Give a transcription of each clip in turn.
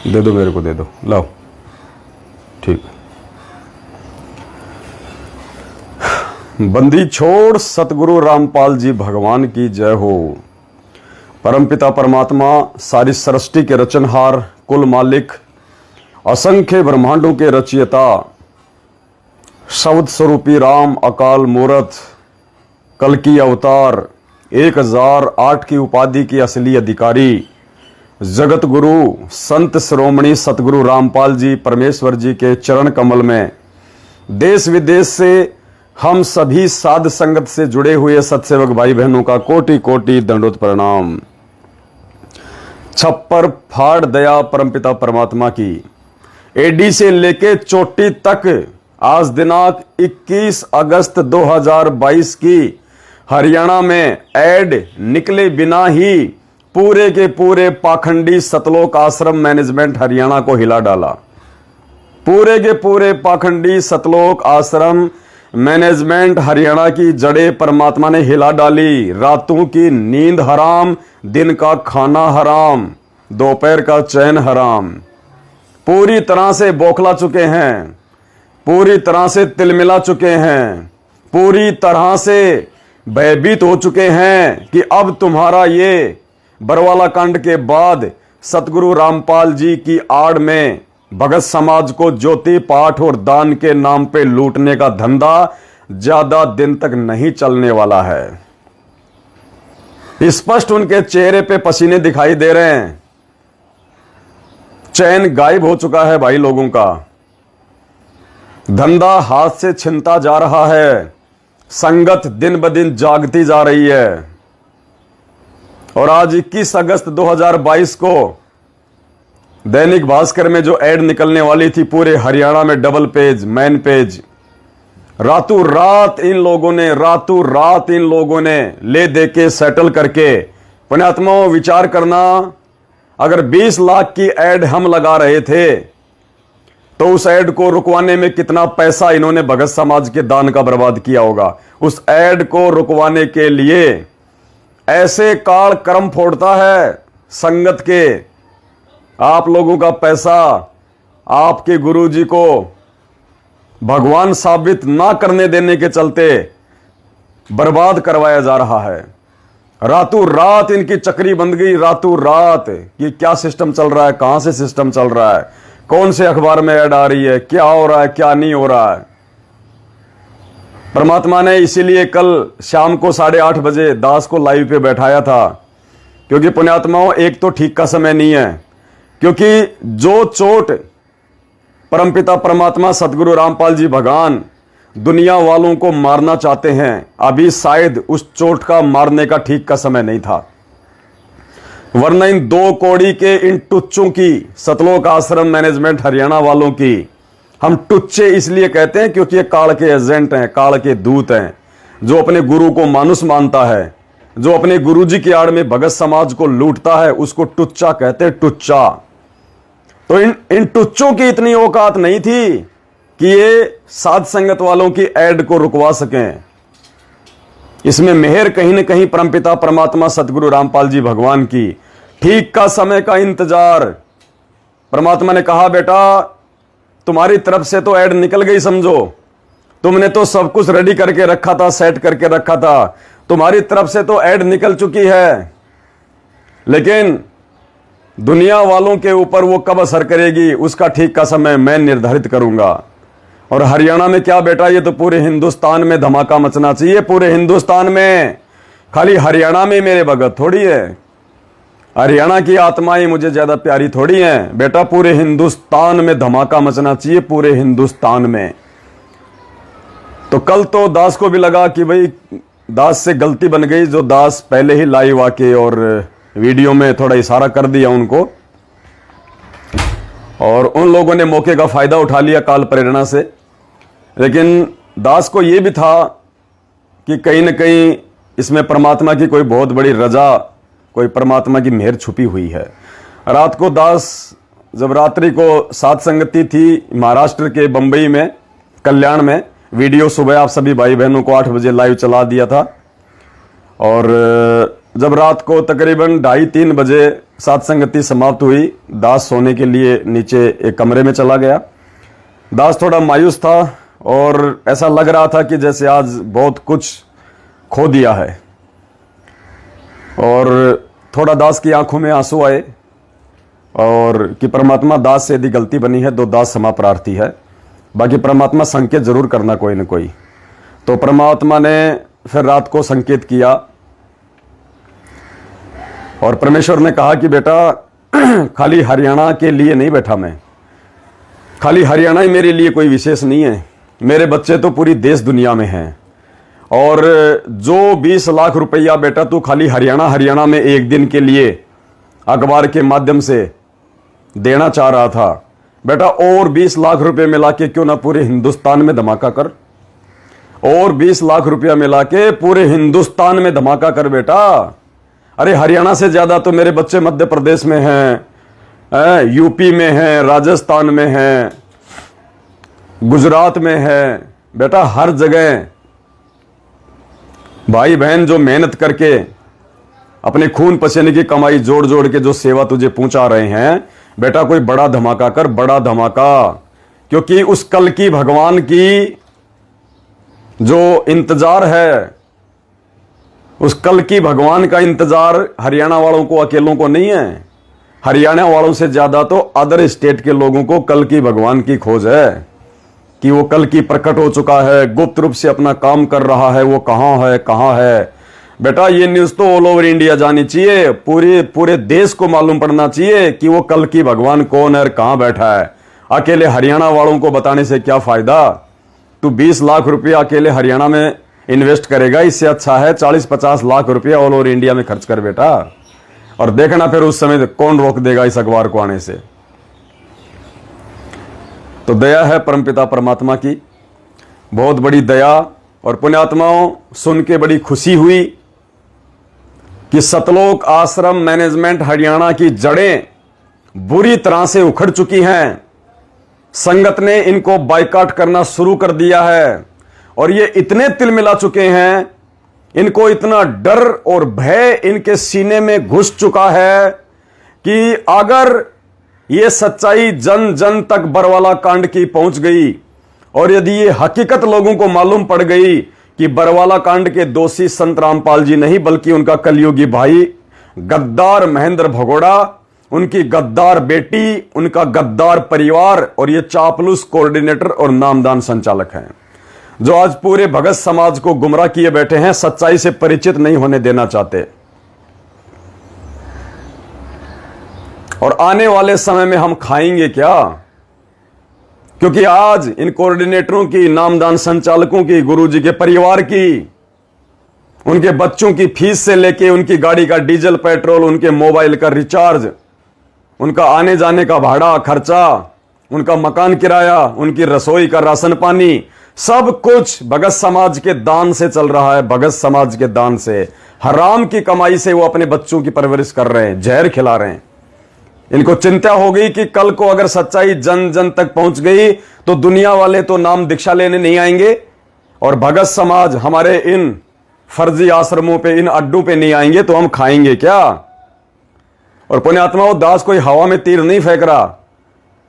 दे दो मेरे को, दे दो, लाओ। ठीक। बंदी छोड़ सतगुरु रामपाल जी भगवान की जय हो। परमपिता परमात्मा सारी सृष्टि के रचनहार, कुल मालिक, असंख्य ब्रह्मांडों के रचयिता, शब्द स्वरूपी राम अकाल मूरत, कल की अवतार, 1008 की उपाधि की असली अधिकारी, जगत गुरु संत श्रोमणी सतगुरु रामपाल जी परमेश्वर जी के चरण कमल में देश विदेश से हम सभी साध संगत से जुड़े हुए सत्सेवक भाई बहनों का कोटि कोटि दंडोत प्रणाम। छप्पर फाड़ दया परमपिता परमात्मा की, एडी से लेके चोटी तक आज दिनांक 21 अगस्त 2022 की हरियाणा में ऐड निकले बिना ही पूरे के पूरे पाखंडी सतलोक आश्रम मैनेजमेंट हरियाणा को हिला डाला। पूरे के पूरे पाखंडी सतलोक आश्रम मैनेजमेंट हरियाणा की जड़ें परमात्मा ने हिला डाली। रातों की नींद हराम, दिन का खाना हराम, दोपहर का चैन हराम। पूरी तरह से बौखला चुके हैं, पूरी तरह से तिलमिला चुके हैं, पूरी तरह से भयभीत हो चुके हैं कि अब तुम्हारा ये बरवाला कांड के बाद सतगुरु रामपाल जी की आड़ में भगत समाज को ज्योति पाठ और दान के नाम पे लूटने का धंधा ज्यादा दिन तक नहीं चलने वाला है। स्पष्ट उनके चेहरे पे पसीने दिखाई दे रहे हैं। चैन गायब हो चुका है भाई लोगों का। धंधा हाथ से छिनता जा रहा है। संगत दिन ब दिन जागती जा रही है। और आज 21 अगस्त 2022 को दैनिक भास्कर में जो एड निकलने वाली थी पूरे हरियाणा में, डबल पेज, मेन पेज, रातों रात इन लोगों ने ले दे के सेटल करके, पुण्यात्माओं विचार करना, अगर 20 लाख की एड हम लगा रहे थे तो उस एड को रुकवाने में कितना पैसा इन्होंने भगत समाज के दान का बर्बाद किया होगा। उस एड को रुकवाने के लिए ऐसे काल कर्म फोड़ता है संगत के। आप लोगों का पैसा आपके गुरुजी को भगवान साबित ना करने देने के चलते बर्बाद करवाया जा रहा है। रातों रात इनकी चक्री बंद गई। रातों रात ये क्या सिस्टम चल रहा है, कहां से सिस्टम चल रहा है, कौन से अखबार में ऐड आ रही है, क्या हो रहा है, क्या नहीं हो रहा है। परमात्मा ने इसीलिए कल शाम को 8:30 बजे दास को लाइव पे बैठाया था, क्योंकि पुण्यात्माओं एक तो ठीक का समय नहीं है, क्योंकि जो चोट परमपिता परमात्मा सतगुरु रामपाल जी भगवान दुनिया वालों को मारना चाहते हैं, अभी शायद उस चोट का मारने का ठीक का समय नहीं था। वरना इन 2 कौड़ी के इन टुच्चों की, सतलोक आश्रम मैनेजमेंट हरियाणा वालों की, हम टुच्चे इसलिए कहते हैं क्योंकि ये काल के एजेंट हैं, काल के दूत हैं। जो अपने गुरु को मानुष मानता है, जो अपने गुरुजी की आड़ में भगत समाज को लूटता है, उसको टुच्चा कहते हैं, टुच्चा। तो इन टुच्चों की इतनी औकात नहीं थी कि ये साध संगत वालों की एड को रुकवा सकें। इसमें मेहर कहीं न कहीं परमपिता परमात्मा सतगुरु रामपाल जी भगवान की। ठीक का समय का इंतजार। परमात्मा ने कहा, बेटा तुम्हारी तरफ से तो ऐड निकल गई, समझो तुमने तो सब कुछ रेडी करके रखा था, सेट करके रखा था, तुम्हारी तरफ से तो ऐड निकल चुकी है, लेकिन दुनिया वालों के ऊपर वो कब असर करेगी उसका ठीक का समय मैं निर्धारित करूंगा। और हरियाणा में क्या बेटा, ये तो पूरे हिंदुस्तान में धमाका मचना चाहिए। पूरे हिंदुस्तान में, खाली हरियाणा में मेरे भगत थोड़ी है, हरियाणा की आत्माएं मुझे ज्यादा प्यारी थोड़ी हैं बेटा। पूरे हिंदुस्तान में धमाका मचना चाहिए, पूरे हिंदुस्तान में। तो कल तो दास को भी लगा कि भाई दास से गलती बन गई, जो दास पहले ही लाइव आके और वीडियो में थोड़ा इशारा कर दिया उनको, और उन लोगों ने मौके का फायदा उठा लिया काल प्रेरणा से। लेकिन दास को यह भी था कि कहीं न कहीं इसमें परमात्मा की कोई बहुत बड़ी रजा, कोई परमात्मा की मेहर छुपी हुई है। रात को दास जब रात्रि को साध संगति थी महाराष्ट्र के बंबई में, कल्याण में, वीडियो सुबह आप सभी भाई बहनों को 8 बजे लाइव चला दिया था। और जब रात को तकरीबन 2:30-3 बजे सात संगति समाप्त हुई। दास सोने के लिए नीचे एक कमरे में चला गया। दास थोड़ा मायूस था और ऐसा लग रहा था कि जैसे आज बहुत कुछ खो दिया है, और थोड़ा दास की आंखों में आंसू आए और कि परमात्मा, दास से यदि गलती बनी है तो दास क्षमा प्रार्थी है, बाकी परमात्मा संकेत जरूर करना कोई न कोई। तो परमात्मा ने फिर रात को संकेत किया और परमेश्वर ने कहा कि बेटा खाली हरियाणा के लिए नहीं बैठा मैं, खाली हरियाणा ही मेरे लिए कोई विशेष नहीं है, मेरे बच्चे तो पूरी देश दुनिया में हैं। और जो 20 लाख रुपया बेटा तू खाली हरियाणा में एक दिन के लिए अखबार के माध्यम से देना चाह रहा था, बेटा और 20 लाख रुपए मिला के क्यों ना पूरे हिंदुस्तान में धमाका कर, और 20 लाख रुपया मिला के पूरे हिंदुस्तान में धमाका कर बेटा। अरे हरियाणा से ज्यादा तो मेरे बच्चे मध्य प्रदेश में हैं, यूपी में हैं, राजस्थान में हैं, गुजरात में हैं, बेटा हर जगह भाई बहन जो मेहनत करके अपने खून पसीने की कमाई जोड़ जोड़ के जो सेवा तुझे पहुंचा रहे हैं, बेटा कोई बड़ा धमाका कर, बड़ा धमाका। क्योंकि उस कल की भगवान की जो इंतजार है, उस कल की भगवान का इंतजार हरियाणा वालों को अकेलों को नहीं है, हरियाणा वालों से ज्यादा तो अदर स्टेट के लोगों को कल की भगवान की खोज है कि वो कल की प्रकट हो चुका है, गुप्त रूप से अपना काम कर रहा है, वो कहां है। बेटा ये न्यूज तो ऑल ओवर इंडिया जानी चाहिए, पूरे देश को मालूम पड़ना चाहिए कि वो कल की भगवान कौन है और कहां बैठा है। अकेले हरियाणा वालों को बताने से क्या फायदा, तू 20 लाख रुपया अकेले हरियाणा में इन्वेस्ट करेगा, इससे अच्छा है 40-50 लाख रुपया ऑल ओवर इंडिया में खर्च कर बेटा, और देखना फिर उस समय कौन रोक देगा इस अखबार को आने से। तो दया है परमपिता परमात्मा की, बहुत बड़ी दया। और पुण्यात्माओं सुन के बड़ी खुशी हुई कि सतलोक आश्रम मैनेजमेंट हरियाणा की जड़ें बुरी तरह से उखड़ चुकी हैं। संगत ने इनको बायकॉट करना शुरू कर दिया है और ये इतने तिलमिला चुके हैं, इनको इतना डर और भय इनके सीने में घुस चुका है कि अगर ये सच्चाई जन जन तक बरवाला कांड की पहुंच गई और यदि ये हकीकत लोगों को मालूम पड़ गई कि बरवाला कांड के दोषी संत रामपाल जी नहीं बल्कि उनका कलयुगी भाई गद्दार महेंद्र भगोड़ा, उनकी गद्दार बेटी, उनका गद्दार परिवार और ये चापलूस कोऑर्डिनेटर और नामदान संचालक हैं जो आज पूरे भगत समाज को गुमराह किए बैठे हैं, सच्चाई से परिचित नहीं होने देना चाहते। और आने वाले समय में हम खाएंगे क्या, क्योंकि आज इन कोऑर्डिनेटरों की, नामदान संचालकों की, गुरुजी के परिवार की, उनके बच्चों की फीस से लेके उनकी गाड़ी का डीजल पेट्रोल, उनके मोबाइल का रिचार्ज, उनका आने जाने का भाड़ा खर्चा, उनका मकान किराया, उनकी रसोई का राशन पानी, सब कुछ भगत समाज के दान से चल रहा है। भगत समाज के दान से, हराम की कमाई से वो अपने बच्चों की परवरिश कर रहे हैं, जहर खिला रहे हैं। इनको चिंता हो गई कि कल को अगर सच्चाई जन जन तक पहुंच गई तो दुनिया वाले तो नाम दीक्षा लेने नहीं आएंगे और भगत समाज हमारे इन फर्जी आश्रमों पे, इन अड्डों पे नहीं आएंगे, तो हम खाएंगे क्या। और पुण्यात्माओं, दास कोई हवा में तीर नहीं फेंक रहा।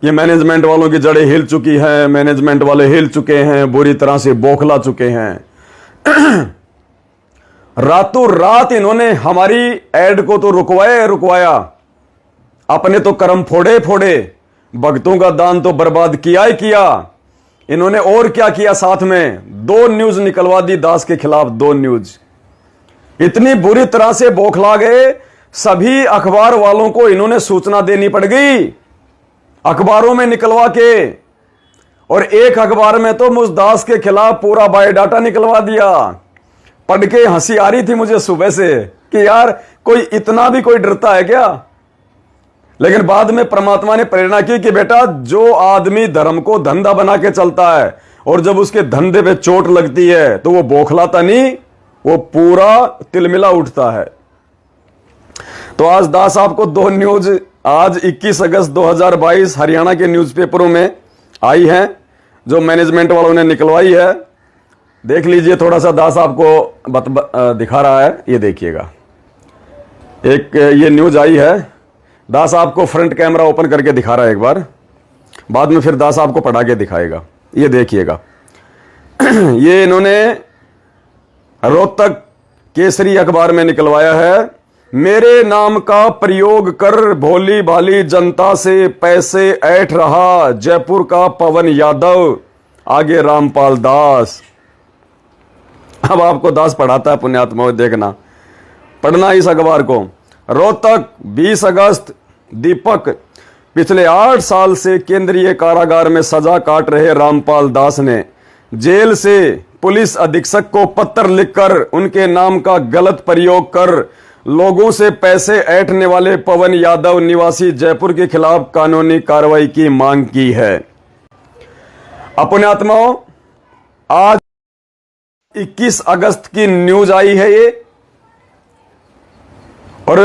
ये मैनेजमेंट वालों की जड़ें हिल चुकी हैं, मैनेजमेंट वाले हिल चुके हैं, बुरी तरह से बौखला चुके हैं। रातों रात इन्होंने हमारी एड को तो रुकवाया, अपने तो कर्म फोड़े, भक्तों का दान तो बर्बाद किया ही किया। इन्होंने और क्या किया, साथ में 2 न्यूज निकलवा दी दास के खिलाफ, 2 न्यूज। इतनी बुरी तरह से बौखला गए, सभी अखबार वालों को इन्होंने सूचना देनी पड़ गई, अखबारों में निकलवा के। और एक अखबार में तो मुझ दास के खिलाफ पूरा बायोडाटा निकलवा दिया। पढ़ के हंसी आ रही थी मुझे सुबह से कि यार कोई इतना भी कोई डरता है क्या। लेकिन बाद में परमात्मा ने प्रेरणा की कि बेटा, जो आदमी धर्म को धंधा बना के चलता है और जब उसके धंधे पे चोट लगती है तो वो बौखलाता नहीं, वो पूरा तिलमिला उठता है। तो आज दास आपको 2 न्यूज आज 21 अगस्त 2022 हरियाणा के न्यूज़पेपरों में आई हैं जो मैनेजमेंट वालों ने निकलवाई है। देख लीजिए, थोड़ा सा दास आपको दिखा रहा है, ये देखिएगा। एक ये न्यूज आई है दास आपको फ्रंट कैमरा ओपन करके दिखा रहा है एक बार, बाद में फिर दास आपको पढ़ा के दिखाएगा। ये देखिएगा ये इन्होंने रोहतक केसरी अखबार में निकलवाया है। मेरे नाम का प्रयोग कर भोली भाली जनता से पैसे ऐंठ रहा जयपुर का पवन यादव, आगे रामपाल दास। अब आपको दास पढ़ाता है पुण्यात्मा, देखना पढ़ना इस अखबार को। रोहतक 20 अगस्त दीपक, पिछले 8 साल से केंद्रीय कारागार में सजा काट रहे रामपाल दास ने जेल से पुलिस अधीक्षक को पत्र लिखकर उनके नाम का गलत प्रयोग कर लोगों से पैसे ऐंठने वाले पवन यादव निवासी जयपुर के खिलाफ कानूनी कार्रवाई की मांग की है। पुण्यात्माओं, आज 21 अगस्त की न्यूज आई है ये, और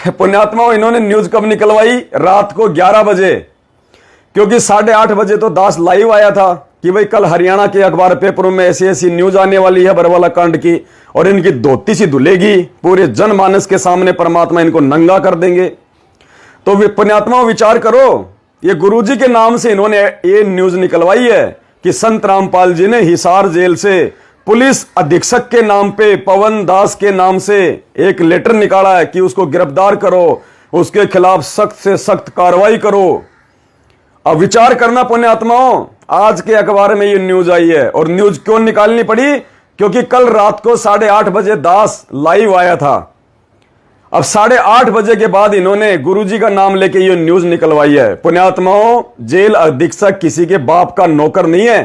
पुण्यात्माओं इन्होंने न्यूज कब निकलवाई? रात को 11 बजे, क्योंकि 8:30 बजे तो दास लाइव आया था कि भाई कल हरियाणा के अखबार पेपरों में ऐसी ऐसी न्यूज आने वाली है बरवाला कांड की, और इनकी धोती सी धुलेगी, पूरे जनमानस के सामने परमात्मा इनको नंगा कर देंगे। तो पुण्यात्माओं विचार करो, ये गुरुजी के नाम से इन्होंने ये न्यूज निकलवाई है कि संत रामपाल जी ने हिसार जेल से पुलिस अधीक्षक के नाम पे पवन दास के नाम से एक लेटर निकाला है कि उसको गिरफ्तार करो, उसके खिलाफ सख्त से सख्त कार्रवाई करो। अब विचार करना पुण्यात्माओं, आज के अखबार में ये न्यूज आई है, और न्यूज क्यों निकालनी पड़ी? क्योंकि कल रात को 8:30 बजे दास लाइव आया था। अब 8:30 बजे के बाद इन्होंने गुरुजी का नाम लेके ये न्यूज निकलवाई है। पुण्यात्माओं, जेल अधीक्षक किसी के बाप का नौकर नहीं है।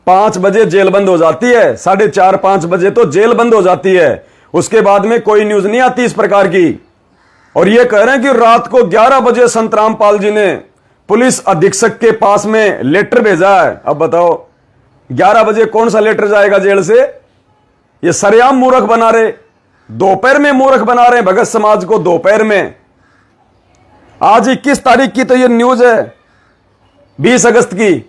5 बजे जेल बंद हो जाती है, 4:30-5 बजे तो जेल बंद हो जाती है, उसके बाद में कोई न्यूज नहीं आती इस प्रकार की। और ये कह रहे हैं कि रात को 11 बजे संत रामपाल जी ने पुलिस अधीक्षक के पास में लेटर भेजा है। अब बताओ 11 बजे कौन सा लेटर जाएगा जेल से? ये सरेआम मूर्ख बना रहे, दोपहर में मूर्ख बना रहे हैं भगत समाज को, दोपहर में। आज 21 तारीख की तो ये न्यूज है, 20 अगस्त की,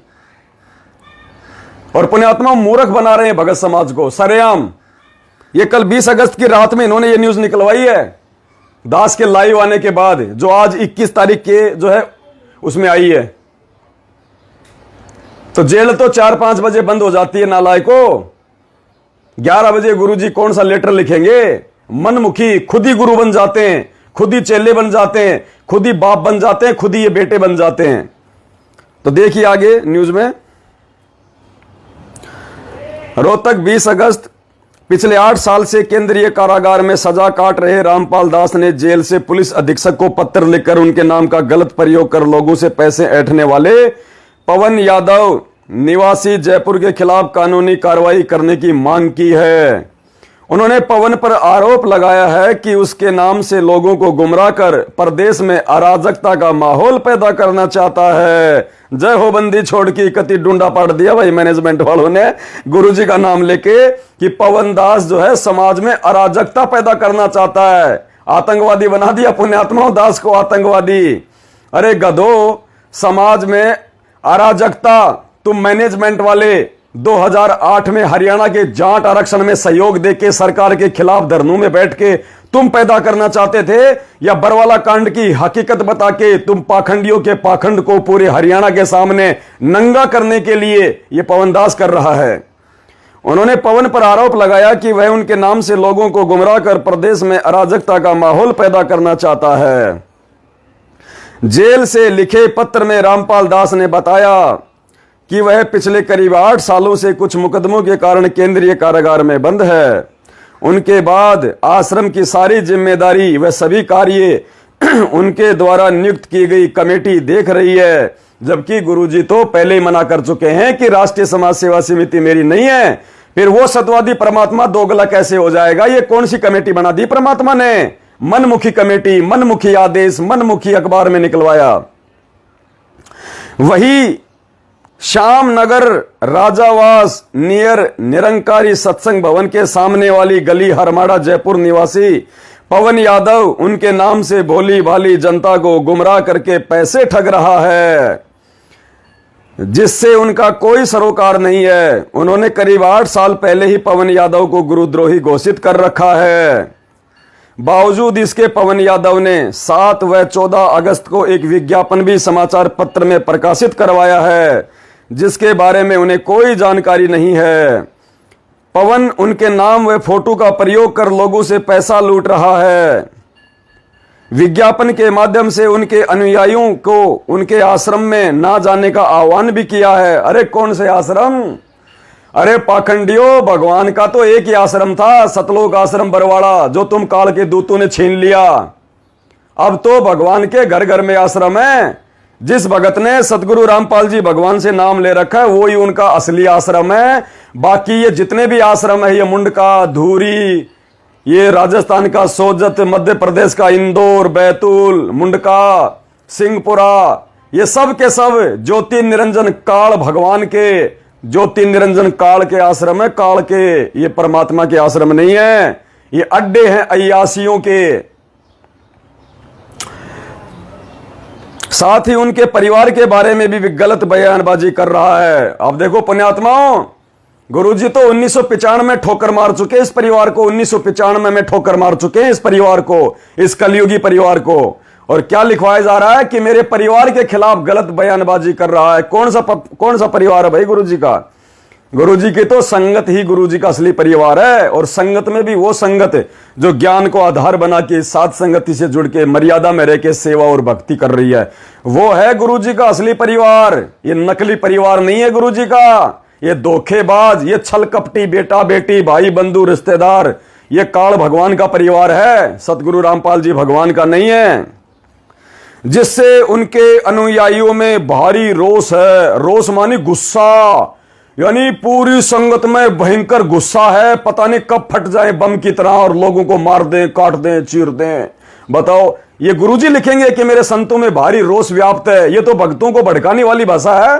और पुण्यात्मा मूर्ख बना रहे हैं भगत समाज को सरेआम। ये कल 20 अगस्त की रात में इन्होंने ये न्यूज निकलवाई है दास के लाइव आने के बाद, जो आज 21 तारीख के जो है उसमें आई है। तो जेल तो 4-5 बजे बंद हो जाती है नालायको। 11 बजे गुरुजी कौन सा लेटर लिखेंगे? मनमुखी खुद ही गुरु बन जाते हैं, खुद ही चेले बन जाते हैं, खुद ही बाप बन जाते हैं, खुद ही ये बेटे बन जाते हैं। तो देखिए आगे न्यूज में, रोहतक 20 अगस्त, पिछले 8 साल से केंद्रीय कारागार में सजा काट रहे रामपाल दास ने जेल से पुलिस अधीक्षक को पत्र लिखकर उनके नाम का गलत प्रयोग कर लोगों से पैसे ऐंठने वाले पवन यादव निवासी जयपुर के खिलाफ कानूनी कार्रवाई करने की मांग की है। उन्होंने पवन पर आरोप लगाया है कि उसके नाम से लोगों को गुमराह कर प्रदेश में अराजकता का माहौल पैदा करना चाहता है। जय हो बंदी छोड़ की कति डूंडा पाड़ दिया भाई मैनेजमेंट वालों ने गुरुजी का नाम लेके कि पवन दास जो है समाज में अराजकता पैदा करना चाहता है। आतंकवादी बना दिया पुण्यात्माओं दास को, आतंकवादी। अरे गधो, समाज में अराजकता तुम मैनेजमेंट वाले 2008 में हरियाणा के जाट आरक्षण में सहयोग देके सरकार के खिलाफ धरनों में बैठ के तुम पैदा करना चाहते थे, या बरवाला कांड की हकीकत बता के तुम पाखंडियों के पाखंड को पूरे हरियाणा के सामने नंगा करने के लिए ये पवन दास कर रहा है। उन्होंने पवन पर आरोप लगाया कि वह उनके नाम से लोगों को गुमराह कर प्रदेश में अराजकता का माहौल पैदा करना चाहता है। जेल से लिखे पत्र में रामपाल दास ने बताया कि वह पिछले करीब 8 सालों से कुछ मुकदमों के कारण केंद्रीय कारागार में बंद है। उनके बाद आश्रम की सारी जिम्मेदारी व सभी कार्य उनके द्वारा नियुक्त की गई कमेटी देख रही है, जबकि गुरुजी तो पहले ही मना कर चुके हैं कि राष्ट्रीय समाज सेवा समिति मेरी नहीं है। फिर वो सतवादी परमात्मा दोगला कैसे हो जाएगा? ये कौन सी कमेटी बना दी परमात्मा ने? मनमुखी कमेटी, मनमुखी आदेश, मनमुखी अखबार में निकलवाया। वही श्याम नगर राजावास नियर निरंकारी सत्संग भवन के सामने वाली गली हरमाड़ा जयपुर निवासी पवन यादव उनके नाम से भोली भाली जनता को गुमराह करके पैसे ठग रहा है, जिससे उनका कोई सरोकार नहीं है। उन्होंने करीब 8 साल पहले ही पवन यादव को गुरुद्रोही घोषित कर रखा है। बावजूद इसके पवन यादव ने 7 व 14 अगस्त को एक विज्ञापन भी समाचार पत्र में प्रकाशित करवाया है, जिसके बारे में उन्हें कोई जानकारी नहीं है। पवन उनके नाम व फोटो का प्रयोग कर लोगों से पैसा लूट रहा है। विज्ञापन के माध्यम से उनके अनुयायियों को उनके आश्रम में ना जाने का आह्वान भी किया है। अरे कौन से आश्रम? अरे पाखंडियों, भगवान का तो एक ही आश्रम था, सतलोक आश्रम बरवाड़ा, जो तुम काल के दूतों ने छीन लिया। अब तो भगवान के घर घर में आश्रम है। जिस भगत ने सतगुरु रामपाल जी भगवान से नाम ले रखा है वो ही उनका असली आश्रम है। बाकी ये जितने भी आश्रम है, ये मुंडका, धूरी, ये राजस्थान का सोजत, मध्य प्रदेश का इंदौर, बैतूल, मुंडका, सिंहपुरा, ये सब के सब ज्योति निरंजन काल भगवान के, ज्योति निरंजन काल के आश्रम है। काल के, ये परमात्मा के आश्रम नहीं है, ये अड्डे हैं अय्यासियों के। साथ ही उनके परिवार के बारे में भी गलत बयानबाजी कर रहा है। अब देखो पुण्यात्माओं, गुरुजी तो 1995 में ठोकर मार चुके इस परिवार को, 1995 में ठोकर मार चुके हैं इस परिवार को, इस कलयुगी परिवार को। और क्या लिखवाया जा रहा है कि मेरे परिवार के खिलाफ गलत बयानबाजी कर रहा है। कौन सा परिवार है भाई गुरुजी का? गुरुजी की तो संगत ही गुरुजी का असली परिवार है। और संगत में भी वो संगत जो ज्ञान को आधार बना के साथ संगति से जुड़ के मर्यादा में रह के सेवा और भक्ति कर रही है, वो है गुरुजी का असली परिवार। ये नकली परिवार नहीं है गुरुजी का। ये धोखेबाज, ये छल कपटी बेटा बेटी, भाई बंधु रिश्तेदार, ये काल भगवान का परिवार है, सतगुरु रामपाल जी भगवान का नहीं है। जिससे उनके अनुयायियों में भारी रोष है। रोष मानी गुस्सा, यानी पूरी संगत में भयंकर गुस्सा है। पता नहीं कब फट जाए बम की तरह और लोगों को मार दें, काट दें, चीर दें। बताओ, ये गुरुजी लिखेंगे कि मेरे संतों में भारी रोष व्याप्त है? ये तो भक्तों को भड़काने वाली भाषा है,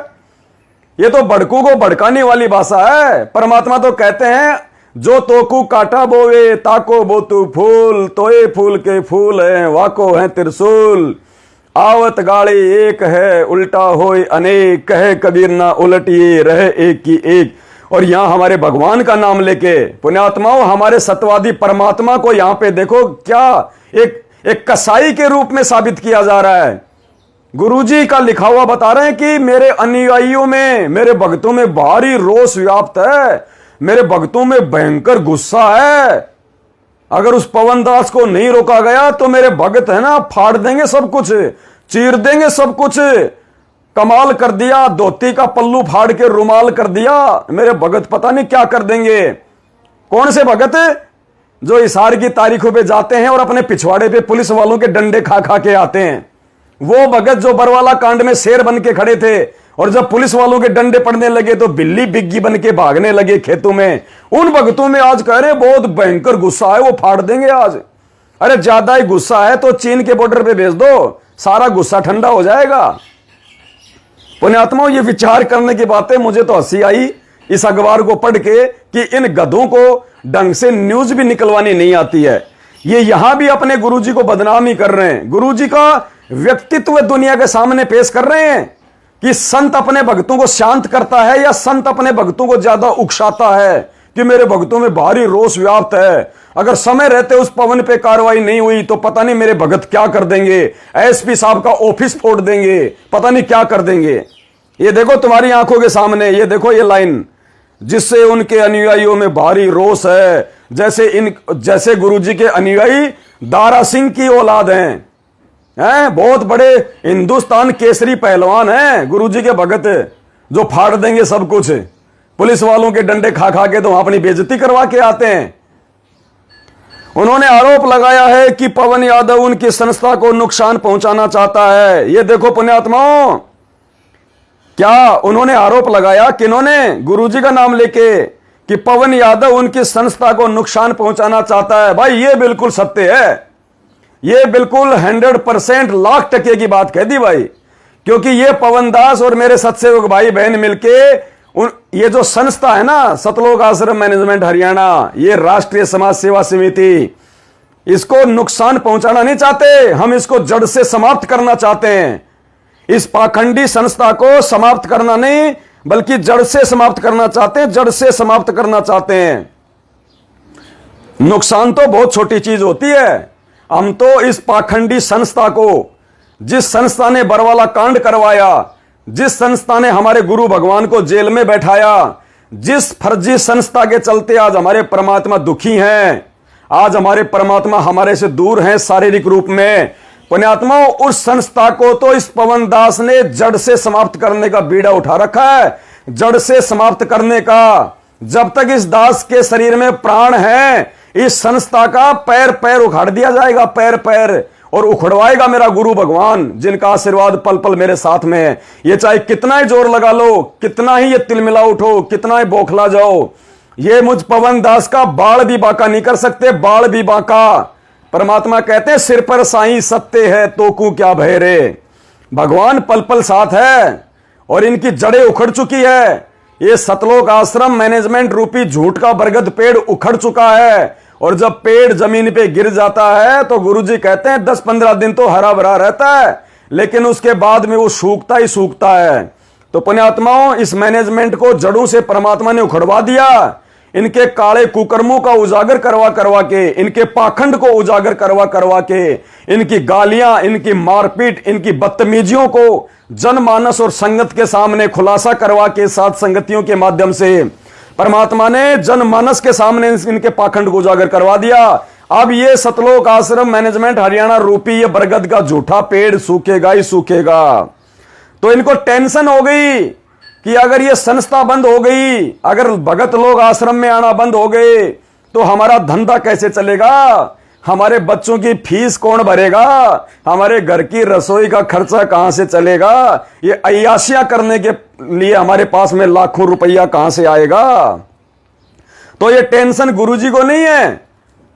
ये तो भड़कों को भड़काने वाली भाषा है। परमात्मा तो कहते हैं, जो तोकू काटा बोवे ताको बोतु फूल, तोए फूल के फूल है वाको है त्रिशूल। आवत गाड़ी एक है उल्टा होए अनेक, कहे कबीर ना उलटिए रहे एक की एक। और यहां हमारे भगवान का नाम लेके पुण्यात्माओं, हमारे सत्यवादी परमात्मा को यहां पे देखो क्या एक कसाई के रूप में साबित किया जा रहा है। गुरुजी का लिखा हुआ बता रहे हैं कि मेरे अनुयायियों में, मेरे भक्तों में भारी रोष व्याप्त है, मेरे भक्तों में भयंकर गुस्सा है। अगर उस पवन दास को नहीं रोका गया तो मेरे भगत है ना, फाड़ देंगे सब कुछ, चीर देंगे सब कुछ। कमाल कर दिया, धोती का पल्लू फाड़ के रुमाल कर दिया। मेरे भगत पता नहीं क्या कर देंगे। कौन से भगत? जो इशार की तारीखों पे जाते हैं और अपने पिछवाड़े पे पुलिस वालों के डंडे खा खा के आते हैं। वो भगत जो बरवाला कांड में शेर बन के खड़े थे और जब पुलिस वालों के डंडे पड़ने लगे तो बिल्ली बिग्गी बन के भागने लगे खेतों में। उन भक्तों में आज कह रहे बहुत भयंकर गुस्सा है, वो फाड़ देंगे आज। अरे ज्यादा ही गुस्सा है तो चीन के बॉर्डर पे भेज दो, सारा गुस्सा ठंडा हो जाएगा। पुण्यात्माओं, ये विचार करने की बातें, मुझे तो हंसी आई इस अखबार को पढ़ के कि इन गधों को ढंग से न्यूज भी निकलवानी नहीं आती है। ये यहां भी अपने गुरुजी को बदनाम ही कर रहे हैं। गुरुजी का व्यक्तित्व दुनिया के सामने पेश कर रहे हैं कि संत अपने भक्तों को शांत करता है या संत अपने भक्तों को ज्यादा उकसाता है कि मेरे भक्तों में भारी रोष व्याप्त है। अगर समय रहते उस पवन पे कार्रवाई नहीं हुई तो पता नहीं मेरे भगत क्या कर देंगे, एसपी साहब का ऑफिस फोड़ देंगे, पता नहीं क्या कर देंगे। ये देखो तुम्हारी आंखों के सामने, ये देखो ये लाइन, जिससे उनके अनुयायियों में भारी रोष है। जैसे गुरुजी के अनुयायी दारा सिंह की औलाद हैं, बहुत बड़े हिंदुस्तान केसरी पहलवान हैं गुरुजी के भगत, जो फाड़ देंगे सब कुछ। पुलिस वालों के डंडे खा खा के तो अपनी बेइज्जती करवा के आते हैं। उन्होंने आरोप लगाया है कि पवन यादव उनकी संस्था को नुकसान पहुंचाना चाहता है। ये देखो पुण्यात्माओं, क्या उन्होंने आरोप लगाया, किन्होंने? गुरुजी का नाम लेके, कि पवन यादव उनकी संस्था को नुकसान पहुंचाना चाहता है। भाई ये बिल्कुल सत्य है, ये बिल्कुल 100% लाख टके की बात कह दी भाई। क्योंकि ये पवन दास और मेरे सत्सेवक भाई बहन मिलके ये जो संस्था है ना, सतलोक आश्रम मैनेजमेंट हरियाणा, ये राष्ट्रीय समाज सेवा समिति, इसको नुकसान पहुंचाना नहीं चाहते। हम इसको जड़ से समाप्त करना चाहते हैं। इस पाखंडी संस्था को समाप्त करना नहीं बल्कि जड़ से समाप्त करना चाहते हैं, जड़ से समाप्त करना चाहते हैं। नुकसान तो बहुत छोटी चीज होती है। हम तो इस पाखंडी संस्था को, जिस संस्था ने बरवाला कांड करवाया, जिस संस्था ने हमारे गुरु भगवान को जेल में बैठाया, जिस फर्जी संस्था के चलते आज हमारे परमात्मा दुखी हैं, आज हमारे परमात्मा हमारे से दूर हैं शारीरिक रूप में, पुण्यात्मा, उस संस्था को तो इस पवन दास ने जड़ से समाप्त करने का बीड़ा उठा रखा है, जड़ से समाप्त करने का। जब तक इस दास के शरीर में प्राण है, इस संस्था का पैर पैर उखाड़ दिया जाएगा, पैर पैर, और उखड़वाएगा मेरा गुरु भगवान, जिनका आशीर्वाद पल पल मेरे साथ में है। ये चाहे कितना ही जोर लगा लो, कितना ही ये तिलमिला उठो, कितना ही बौखला जाओ, ये मुझ पवन दास का बाल भी बांका नहीं कर सकते, बाल भी बांका। परमात्मा कहते हैं सिर पर साईं सत्य है तो कू क्या भय रे। भगवान पल पल साथ है और इनकी जड़ें उखड़ चुकी है। ये सतलोक आश्रम मैनेजमेंट रूपी झूठ का बरगद पेड़ उखड़ चुका है, और जब पेड़ जमीन पे गिर जाता है तो गुरुजी कहते हैं 10-15 दिन तो हरा भरा रहता है, लेकिन उसके बाद में वो सूखता ही सूखता है। तो पुण्यात्माओं, इस मैनेजमेंट को जड़ों से परमात्मा ने उखड़वा दिया। इनके काले कुकर्मों का उजागर करवा करवा के, इनके पाखंड को उजागर करवा करवा के, इनकी गालियां, इनकी मारपीट, इनकी बदतमीजियों को जनमानस और संगत के सामने खुलासा करवा के, साथ संगतियों के माध्यम से परमात्मा ने जनमानस के सामने इनके पाखंड को उजागर करवा दिया। अब ये सतलोक आश्रम मैनेजमेंट हरियाणा रूपी ये बरगद का झूठा पेड़ सूखेगा ही सूखेगा। तो इनको टेंशन हो गई कि अगर ये संस्था बंद हो गई, अगर भगत लोग आश्रम में आना बंद हो गए, तो हमारा धंधा कैसे चलेगा, हमारे बच्चों की फीस कौन भरेगा, हमारे घर की रसोई का खर्चा कहां से चलेगा, ये अय्याशियां करने के लिए हमारे पास में लाखों रुपया कहां से आएगा। तो ये टेंशन गुरुजी को नहीं है,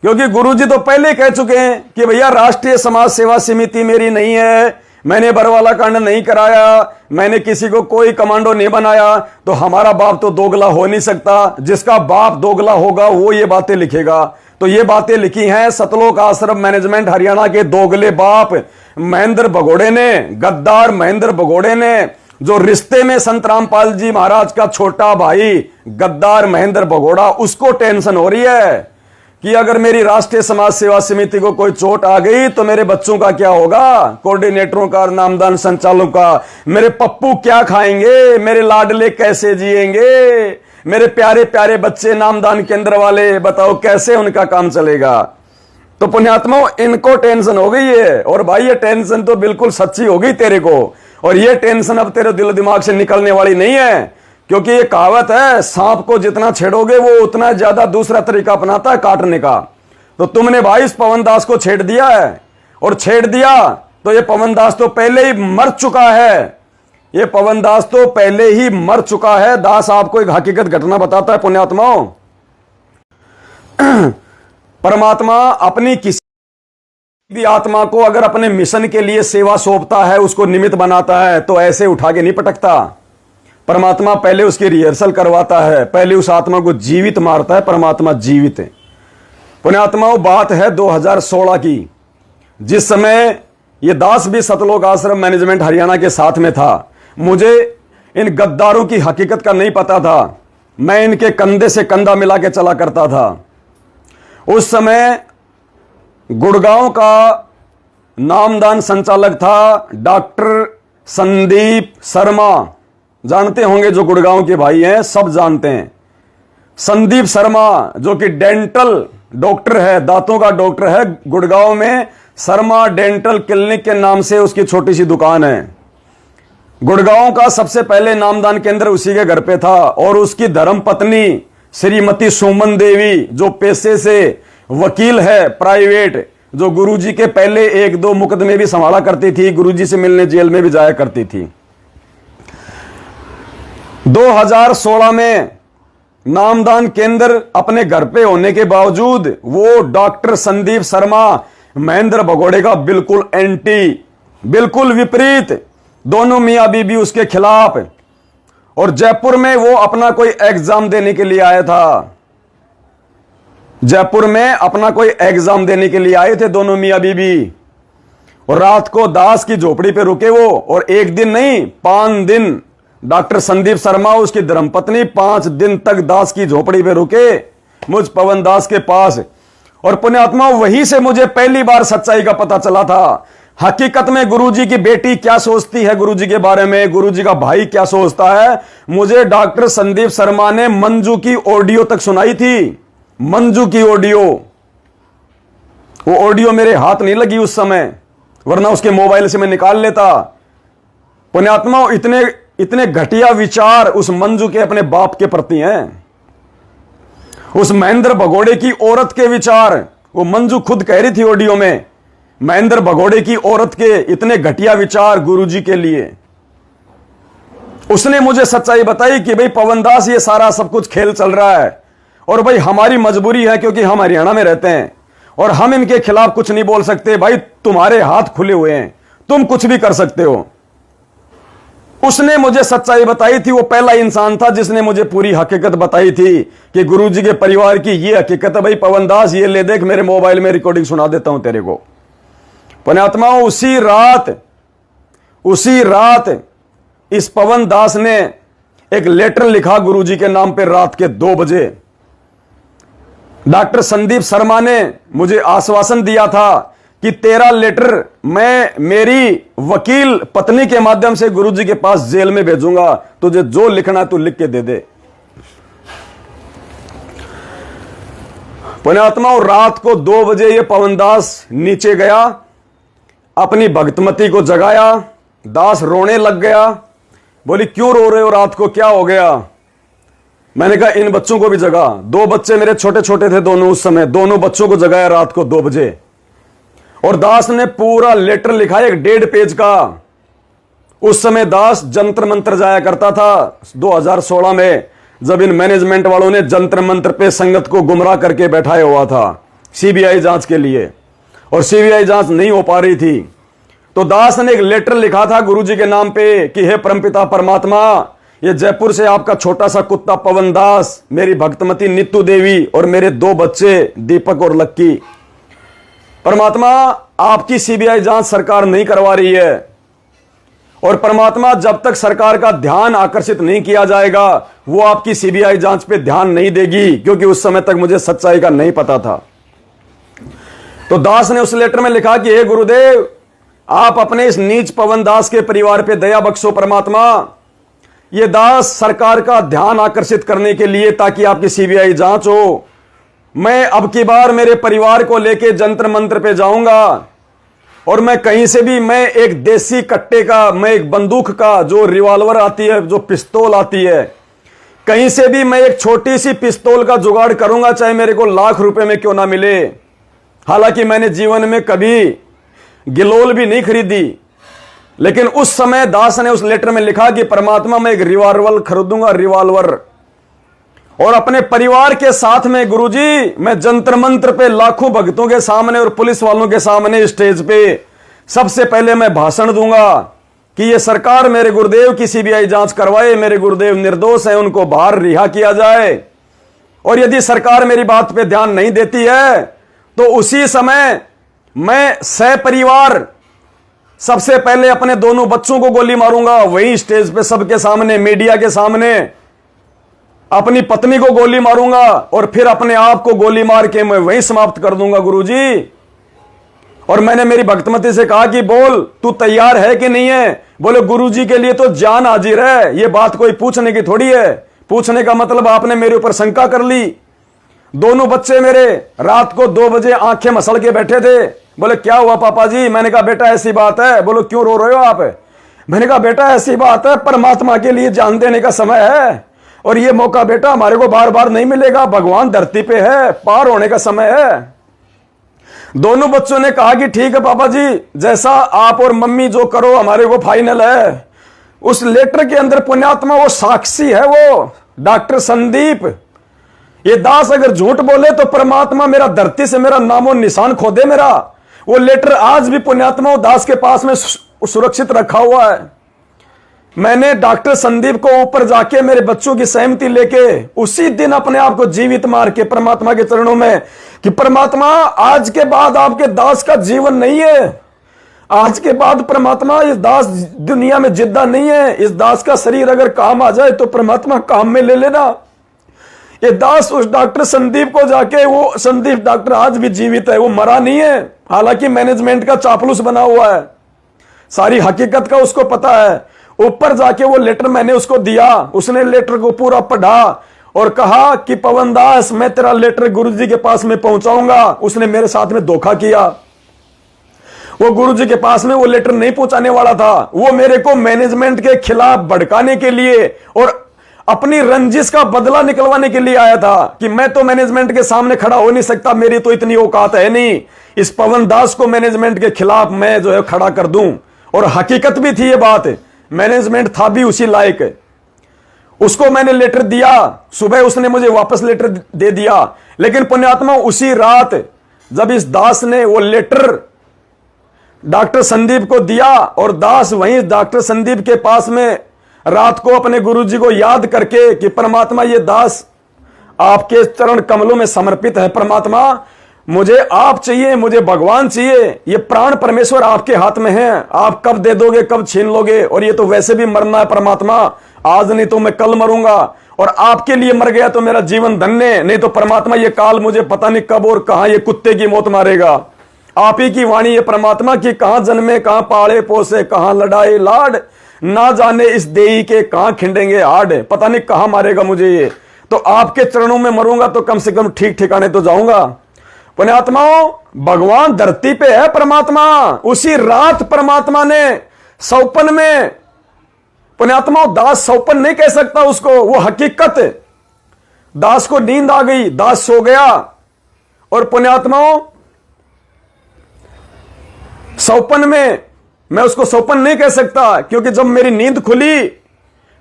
क्योंकि गुरुजी तो पहले कह चुके हैं कि भैया राष्ट्रीय समाज सेवा समिति मेरी नहीं है, मैंने बरवाला कांड नहीं कराया, मैंने किसी को कोई कमांडो नहीं बनाया। तो हमारा बाप तो दोगला हो नहीं सकता, जिसका बाप दोगला होगा वो ये बातें लिखेगा। तो ये बातें लिखी हैं सतलोक आश्रम मैनेजमेंट हरियाणा के दोगले बाप महेंद्र भगोड़े ने, गद्दार महेंद्र भगोड़े ने, जो रिश्ते में संत रामपाल जी महाराज का छोटा भाई गद्दार महेंद्र भगोड़ा, उसको टेंशन हो रही है कि अगर मेरी राष्ट्रीय समाज सेवा समिति को कोई चोट आ गई तो मेरे बच्चों का क्या होगा, कोऑर्डिनेटरों का, नामदान संचालकों का, मेरे पप्पू क्या खाएंगे, मेरे लाडले कैसे जिएंगे, मेरे प्यारे प्यारे बच्चे नामदान केंद्र वाले, बताओ कैसे उनका काम चलेगा। तो पुण्यात्माओं, इनको टेंशन हो गई है। और भाई ये टेंशन तो बिल्कुल सच्ची हो गई तेरे को, और ये टेंशन अब तेरे दिल दिमाग से निकलने वाली नहीं है, क्योंकि ये कहावत है सांप को जितना छेड़ोगे वो उतना ज्यादा दूसरा तरीका अपनाता है काटने का। तो तुमने भाई इस पवन दास को छेड़ दिया है, और छेड़ दिया तो ये पवन दास तो पहले ही मर चुका है, ये पवन दास तो पहले ही मर चुका है। दास आपको एक हकीकत घटना बताता है पुण्यात्माओं। परमात्मा अपनी किसी भी आत्मा को अगर अपने मिशन के लिए सेवा सौंपता है, उसको निमित्त बनाता है, तो ऐसे उठा के नहीं पटकता। परमात्मा पहले उसकी रिहर्सल करवाता है, पहले उस आत्मा को जीवित मारता है। परमात्मा जीवित है पुण्यात्माओं। बात है 2016 की, जिस समय ये दास भी सतलोक आश्रम मैनेजमेंट हरियाणा के साथ में था। मुझे इन गद्दारों की हकीकत का नहीं पता था, मैं इनके कंधे से कंधा मिला के चला करता था। उस समय गुड़गांव का नामदान संचालक था डॉक्टर संदीप शर्मा, जानते होंगे, जो गुड़गांव के भाई हैं सब जानते हैं। संदीप शर्मा जो कि डेंटल डॉक्टर है, दांतों का डॉक्टर है। गुड़गांव में शर्मा डेंटल क्लिनिक के नाम से उसकी छोटी सी दुकान है। गुड़गांव का सबसे पहले नामदान केंद्र उसी के घर पे था, और उसकी धर्मपत्नी श्रीमती सुमन देवी, जो पेशे से वकील है प्राइवेट, जो गुरुजी के पहले 1-2 मुकदमे भी संभाला करती थी, गुरुजी से मिलने जेल में भी जाया करती थी। 2016 में नामदान केंद्र अपने घर पे होने के बावजूद वो डॉक्टर संदीप शर्मा महेंद्र भगोड़े का बिल्कुल एंटी, बिल्कुल विपरीत, दोनों मियां बीबी उसके खिलाफ। और जयपुर में वो अपना कोई एग्जाम देने के लिए आया था, जयपुर में अपना कोई एग्जाम देने के लिए आए थे दोनों मियां बीबी। और रात को दास की झोपड़ी पे रुके वो, और एक दिन नहीं 5 दिन डॉक्टर संदीप शर्मा उसकी धर्मपत्नी 5 दिन तक दास की झोपड़ी पे रुके मुझ पवन दास के पास। और पुण्यात्मा वहीं से मुझे पहली बार सच्चाई का पता चला था। हकीकत में गुरुजी की बेटी क्या सोचती है गुरुजी के बारे में, गुरुजी का भाई क्या सोचता है, मुझे डॉक्टर संदीप शर्मा ने मंजू की ऑडियो तक सुनाई थी। मंजू की ऑडियो, वो ऑडियो मेरे हाथ नहीं लगी उस समय, वरना उसके मोबाइल से मैं निकाल लेता। पुण्यात्मा इतने इतने घटिया विचार उस मंजू के अपने बाप के प्रति हैं। उस महेंद्र भगोड़े की औरत के विचार, वो मंजू खुद कह रही थी ऑडियो में, महेंद्र भगोड़े की औरत के इतने घटिया विचार गुरुजी के लिए। उसने मुझे सच्चाई बताई कि भाई पवन दास, ये सारा सब कुछ खेल चल रहा है और भाई हमारी मजबूरी है क्योंकि हम हरियाणा में रहते हैं और हम इनके खिलाफ कुछ नहीं बोल सकते। भाई तुम्हारे हाथ खुले हुए हैं, तुम कुछ भी कर सकते हो। उसने मुझे सच्चाई बताई थी। वो पहला इंसान था जिसने मुझे पूरी हकीकत बताई थी कि गुरुजी के परिवार की ये हकीकत है। भाई पवन दास, ये ले देख, मेरे मोबाइल में रिकॉर्डिंग सुना देता हूं तेरे को। पुण्यात्माओं, उसी रात इस पवन दास ने एक लेटर लिखा गुरुजी के नाम पे रात के 2 बजे। डॉक्टर संदीप शर्मा ने मुझे आश्वासन दिया था कि तेरा लेटर मैं मेरी वकील पत्नी के माध्यम से गुरुजी के पास जेल में भेजूंगा, तुझे जो लिखना तू लिख के दे दे। पुण्यात्माओं, रात को 2 बजे ये पवन दास नीचे गया, अपनी भक्तमती को जगाया। दास रोने लग गया। बोली क्यों रो रहे हो, रात को क्या हो गया? मैंने कहा इन बच्चों को भी जगा। 2 बच्चे मेरे छोटे छोटे थे दोनों उस समय, दोनों बच्चों को जगाया रात को 2 बजे। और दास ने पूरा लेटर लिखा, एक 1.5 पेज का। उस समय दास जंतर मंत्र जाया करता था 2016 में, जब इन मैनेजमेंट वालों ने जंतर मंत्र पे संगत को गुमराह करके बैठाया हुआ था सीबीआई जांच के लिए, और सीबीआई जांच नहीं हो पा रही थी। तो दास ने एक लेटर लिखा था गुरुजी के नाम पे कि हे परमपिता परमात्मा, ये जयपुर से आपका छोटा सा कुत्ता पवन दास, मेरी भक्तमती नीतू देवी और मेरे 2 बच्चे दीपक और लक्की, परमात्मा आपकी सीबीआई जांच सरकार नहीं करवा रही है, और परमात्मा जब तक सरकार का ध्यान आकर्षित नहीं किया जाएगा वो आपकी सीबीआई जांच पे ध्यान नहीं देगी, क्योंकि उस समय तक मुझे सच्चाई का नहीं पता था। तो दास ने उस लेटर में लिखा कि हे गुरुदेव, आप अपने इस नीच पवन दास के परिवार पे दया बख्शो परमात्मा। ये दास सरकार का ध्यान आकर्षित करने के लिए, ताकि आपकी सीबीआई जांच हो। मैं अब की बार मेरे परिवार को लेके जंतर मंत्र पे जाऊंगा, और मैं कहीं से भी, मैं एक देसी कट्टे का, मैं एक बंदूक का, जो रिवॉल्वर आती है, जो पिस्तौल आती है, कहीं से भी मैं एक छोटी सी पिस्तौल का जुगाड़ करूंगा, चाहे मेरे को लाख रुपए में क्यों ना मिले। हालांकि मैंने जीवन में कभी गिलोल भी नहीं खरीदी, लेकिन उस समय दास ने उस लेटर में लिखा कि परमात्मा मैं एक रिवॉल्वर खरीदूंगा, रिवॉल्वर, और अपने परिवार के साथ में गुरुजी मैं जंतर मंत्र पे लाखों भक्तों के सामने और पुलिस वालों के सामने स्टेज पे सबसे पहले मैं भाषण दूंगा कि ये सरकार मेरे गुरुदेव की सीबीआई जांच करवाए, मेरे गुरुदेव निर्दोष हैं, उनको बाहर रिहा किया जाए। और यदि सरकार मेरी बात पे ध्यान नहीं देती है तो उसी समय मैं सपरिवार सबसे पहले अपने दोनों बच्चों को गोली मारूंगा, वही स्टेज पे सबके सामने, मीडिया के सामने अपनी पत्नी को गोली मारूंगा, और फिर अपने आप को गोली मार के मैं वहीं समाप्त कर दूंगा गुरुजी। और मैंने मेरी भक्तमती से कहा कि बोल तू तैयार है कि नहीं है। बोले गुरुजी के लिए तो जान हाजिर है, ये बात कोई पूछने की थोड़ी है। पूछने का मतलब आपने मेरे ऊपर शंका कर ली। दोनों बच्चे मेरे रात को 2 बजे आंखें मसल के बैठे थे। बोले क्या हुआ पापा जी? मैंने कहा बेटा ऐसी बात है। बोलो क्यों रो रहे हो आप? मैंने कहा बेटा ऐसी बात है, परमात्मा के लिए जान देने का समय है, और ये मौका बेटा हमारे को बार बार नहीं मिलेगा। भगवान धरती पे है, पार होने का समय है। दोनों बच्चों ने कहा कि ठीक है पापा जी, जैसा आप और मम्मी जो करो हमारे को फाइनल है। उस लेटर के अंदर पुण्यात्मा वो साक्षी है, वो डॉक्टर संदीप। ये दास अगर झूठ बोले तो परमात्मा मेरा धरती से मेरा नामो निशान खो दे मेरा। वो लेटर आज भी पुण्यात्मा दास के पास में सुरक्षित रखा हुआ है। मैंने डॉक्टर संदीप को ऊपर जाके मेरे बच्चों की सहमति लेके उसी दिन अपने आप को जीवित मार के परमात्मा के चरणों में कि परमात्मा आज के बाद आपके दास का जीवन नहीं है, आज के बाद परमात्मा इस दास दुनिया में जिंदा नहीं है। इस दास का शरीर अगर काम आ जाए तो परमात्मा काम में ले लेना। ये दास उस डॉक्टर संदीप को जाके, वो संदीप डॉक्टर आज भी जीवित है, वो मरा नहीं है, हालांकि मैनेजमेंट का चापलूस बना हुआ है, सारी हकीकत का उसको पता है। ऊपर जाके वो लेटर मैंने उसको दिया, उसने लेटर को पूरा पढ़ा और कहा कि पवन दास मैं तेरा लेटर गुरुजी के पास में पहुंचाऊंगा। उसने मेरे साथ में धोखा किया, वो गुरुजी के पास में वो लेटर नहीं पहुंचाने वाला था, वो मेरे को मैनेजमेंट के खिलाफ भड़काने के लिए और अपनी रंजिश का बदला निकलवाने के लिए आया था कि मैं तो मैनेजमेंट के सामने खड़ा हो नहीं सकता, मेरी तो इतनी औकात है नहीं, इस पवन दास को मैनेजमेंट के खिलाफ मैं जो है खड़ा कर दूं। और हकीकत भी थी ये बात, मैनेजमेंट था भी उसी लायक। उसको मैंने लेटर दिया, सुबह उसने मुझे वापस लेटर दे दिया, लेकिन पुण्यात्मा उसी रात जब इस दास ने वो लेटर डॉक्टर संदीप को दिया और दास वहीं डॉक्टर संदीप के पास में रात को अपने गुरुजी को याद करके कि परमात्मा ये दास आपके चरण कमलों में समर्पित है, परमात्मा मुझे आप चाहिए, मुझे भगवान चाहिए, ये प्राण परमेश्वर आपके हाथ में है, आप कब दे दोगे कब छीन लोगे, और ये तो वैसे भी मरना है परमात्मा, आज नहीं तो मैं कल मरूंगा, और आपके लिए मर गया तो मेरा जीवन धन्य, नहीं तो परमात्मा ये काल मुझे पता नहीं कब और कहां ये कुत्ते की मौत मारेगा। आप ही की वाणी है परमात्मा की, कहां जन्मे कहां पाले पोसे, कहां लड़ाई लाड, ना जाने इस देही के कहां खिंडेंगे हाड, पता नहीं कहां मारेगा मुझे ये, तो आपके चरणों में मरूंगा तो कम से कम ठीक ठिकाने तो जाऊंगा। पुण्यात्माओं भगवान धरती पे है परमात्मा, उसी रात परमात्मा ने सौपन में, पुण्यात्माओं दास सौपन नहीं कह सकता उसको, वो हकीकत, दास को नींद आ गई, दास सो गया, और पुण्यात्माओं सौपन में मैं उसको सौपन नहीं कह सकता, क्योंकि जब मेरी नींद खुली,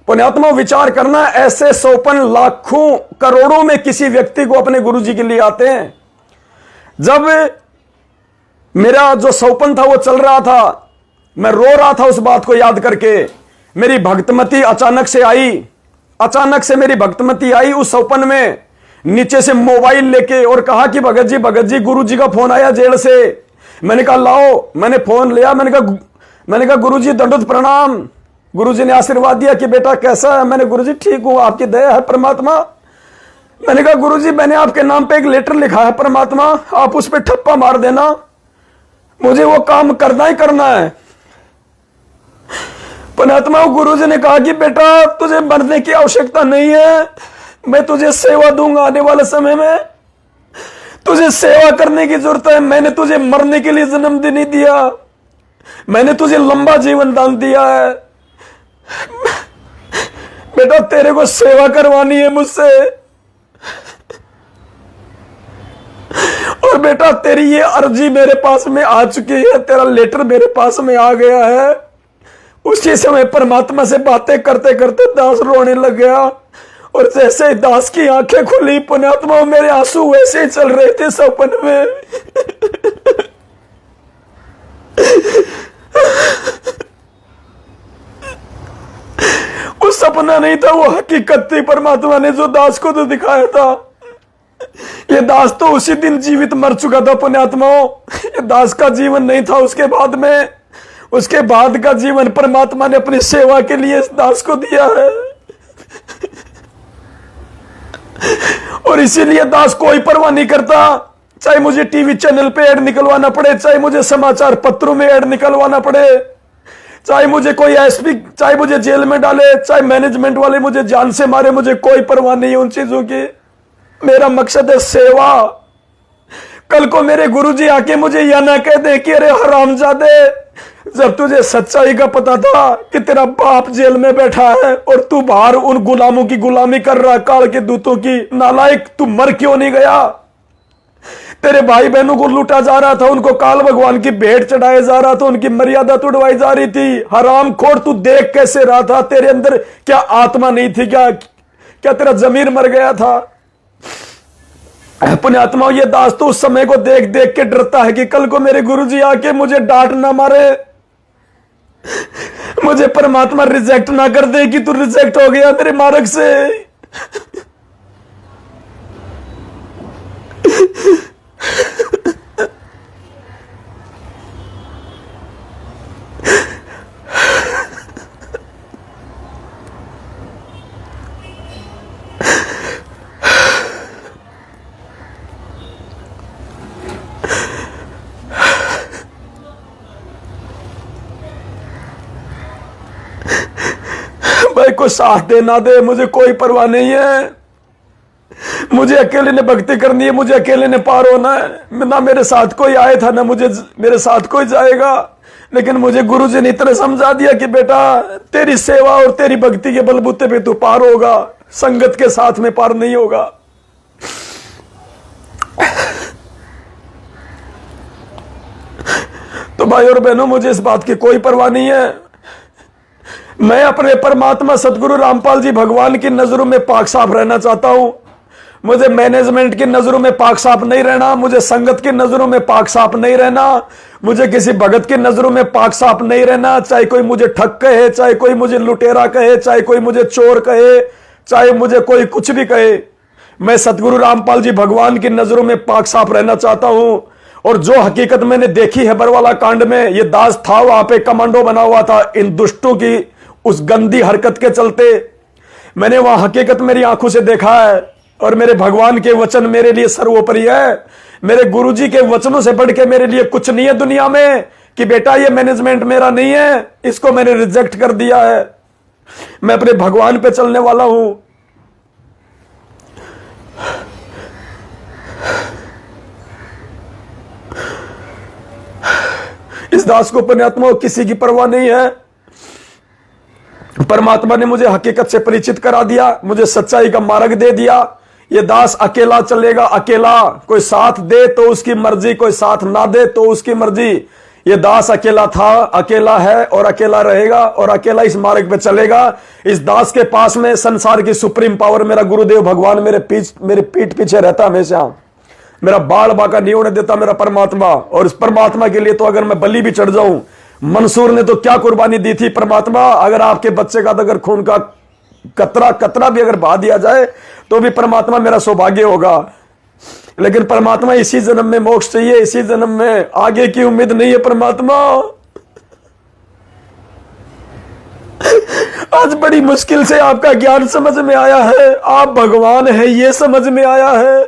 पुण्यात्मा विचार करना, ऐसे सौपन लाखों करोड़ों में किसी व्यक्ति को अपने गुरुजी के लिए आते हैं। जब मेरा जो सौपन था वो चल रहा था, मैं रो रहा था उस बात को याद करके, मेरी भक्तमती अचानक से आई, अचानक से मेरी भक्तमती आई उस सौपन में, नीचे से मोबाइल लेके, और कहा कि भगत जी गुरुजी का फोन आया जेल से। मैंने कहा लाओ, मैंने फोन लिया, मैंने कहा गुरुजी दंडोत प्रणाम। गुरुजी ने आशीर्वाद दिया कि बेटा कैसा है, मैंने गुरुजी ठीक हूं, आपकी दया है परमात्मा। मैंने कहा गुरुजी मैंने आपके नाम पे एक लेटर लिखा है परमात्मा, आप उस पर ठप्पा मार देना, मुझे वो काम करना ही करना है। परमात्मा गुरुजी ने कहा कि बेटा तुझे मरने की आवश्यकता नहीं है, मैं तुझे सेवा दूंगा, आने वाले समय में तुझे सेवा करने की जरूरत है, मैंने तुझे मरने के लिए जन्म नहीं दिया, मैंने तुझे लंबा जीवन दान दिया है, बेटा तेरे को सेवा करवानी है मुझसे, और बेटा तेरी ये अर्जी मेरे पास में आ चुकी है, तेरा लेटर मेरे पास में आ गया है। उसी समय परमात्मा से बातें करते करते दास रोने लग गया, और जैसे ही दास की आंखें खुली, पुण्यात्मा मेरे आंसू वैसे ही चल रहे थे सपन में। वो सपना नहीं था, वो हकीकत थी, परमात्मा ने जो दास को तो दिखाया था। ये दास तो उसी दिन जीवित मर चुका था पुण्यात्माओं, ये दास का जीवन नहीं था उसके बाद में, उसके बाद का जीवन परमात्मा ने अपनी सेवा के लिए इस दास को दिया है। और इसीलिए दास कोई परवाह नहीं करता, चाहे मुझे टीवी चैनल पे ऐड निकलवाना पड़े, चाहे मुझे समाचार पत्रों में ऐड निकलवाना पड़े, चाहे मुझे कोई एसपी, चाहे मुझे जेल में डाले, चाहे मैनेजमेंट वाले मुझे जान से मारे, मुझे कोई परवाह नहीं उन चीजों की। मेरा मकसद है सेवा। कल को मेरे गुरुजी आके मुझे यह ना कह दे कि अरे हरामजादे, जब तुझे सच्चाई का पता था कि तेरा बाप जेल में बैठा है और तू बाहर उन गुलामों की गुलामी कर रहा, काल के दूतों की, नालायक तू मर क्यों नहीं गया? तेरे भाई बहनों को लूटा जा रहा था, उनको काल भगवान की भेंट चढ़ाया जा रहा था, उनकी मर्यादा तोड़वाई जा रही थी। हरामखोर तू देख कैसे रहा था? तेरे अंदर क्या आत्मा नहीं थी? क्या तेरा जमीर मर गया था? पुण्यात्माओं, ये दास तो उस समय को देख देख के डरता है कि कल को मेरे गुरुजी आके मुझे डांट ना मारे, मुझे परमात्मा रिजेक्ट ना कर दे कि तू रिजेक्ट हो गया मेरे मार्ग से। भाई को साथ दे ना दे, मुझे कोई परवाह नहीं है। मुझे अकेले ने भक्ति करनी है, मुझे अकेले ने पार होना है। ना मेरे साथ कोई आए था, ना मुझे मेरे साथ कोई जाएगा। लेकिन मुझे गुरु जी ने इतना समझा दिया कि बेटा तेरी सेवा और तेरी भक्ति के बलबूते पे तू पार होगा, संगत के साथ में पार नहीं होगा। तो भाई और बहनों, मुझे इस बात की कोई परवाह नहीं है। मैं अपने परमात्मा सतगुरु रामपाल जी भगवान की नजरों में पाक साफ रहना चाहता हूं। मुझे मैनेजमेंट की नजरों में पाक साफ नहीं रहना, मुझे संगत की नजरों में पाक साफ नहीं रहना, मुझे किसी भगत की नजरों में पाक साफ नहीं रहना। चाहे कोई मुझे ठग कहे, चाहे कोई मुझे लुटेरा कहे, चाहे कोई मुझे चोर कहे, चाहे मुझे कोई कुछ भी कहे, मैं सतगुरु रामपाल जी भगवान की नजरों में पाक साफ रहना चाहता हूं। और जो हकीकत मैंने देखी है बरवाला कांड में, ये दास था वहां पे, कमांडो बना हुआ था इन दुष्टों की उस गंदी हरकत के चलते। मैंने वहां हकीकत मेरी आंखों से देखा है। और मेरे भगवान के वचन मेरे लिए सर्वोपरि है। मेरे गुरुजी के वचनों से बढ़ के मेरे लिए कुछ नहीं है दुनिया में कि बेटा ये मैनेजमेंट मेरा नहीं है, इसको मैंने रिजेक्ट कर दिया है। मैं अपने भगवान पे चलने वाला हूं। इस दास को पुण्यात्मा किसी की परवाह नहीं है। परमात्मा ने मुझे हकीकत से परिचित करा दिया, मुझे सच्चाई का मार्ग दे दिया। ये दास अकेला चलेगा, अकेला। कोई साथ दे तो उसकी मर्जी, कोई साथ ना दे तो उसकी मर्जी। ये दास अकेला था, अकेला है और अकेला रहेगा और अकेला इस मार्ग पे चलेगा। इस दास के पास में संसार की सुप्रीम पावर मेरा गुरुदेव भगवान मेरे पीठ पीछे रहता हमेशा। मेरा बाल बाका नहीं होने देता मेरा परमात्मा। और इस परमात्मा के लिए तो अगर मैं बलि भी चढ़ जाऊं, मंसूर ने तो क्या कुर्बानी दी थी परमात्मा। अगर आपके बच्चे का अगर खून का कतरा भी अगर बहा दिया जाए तो भी परमात्मा मेरा सौभाग्य होगा। लेकिन परमात्मा इसी जन्म में मोक्ष चाहिए, इसी जन्म में, आगे की उम्मीद नहीं है परमात्मा। आज बड़ी मुश्किल से आपका ज्ञान समझ में आया है, आप भगवान है ये समझ में आया है।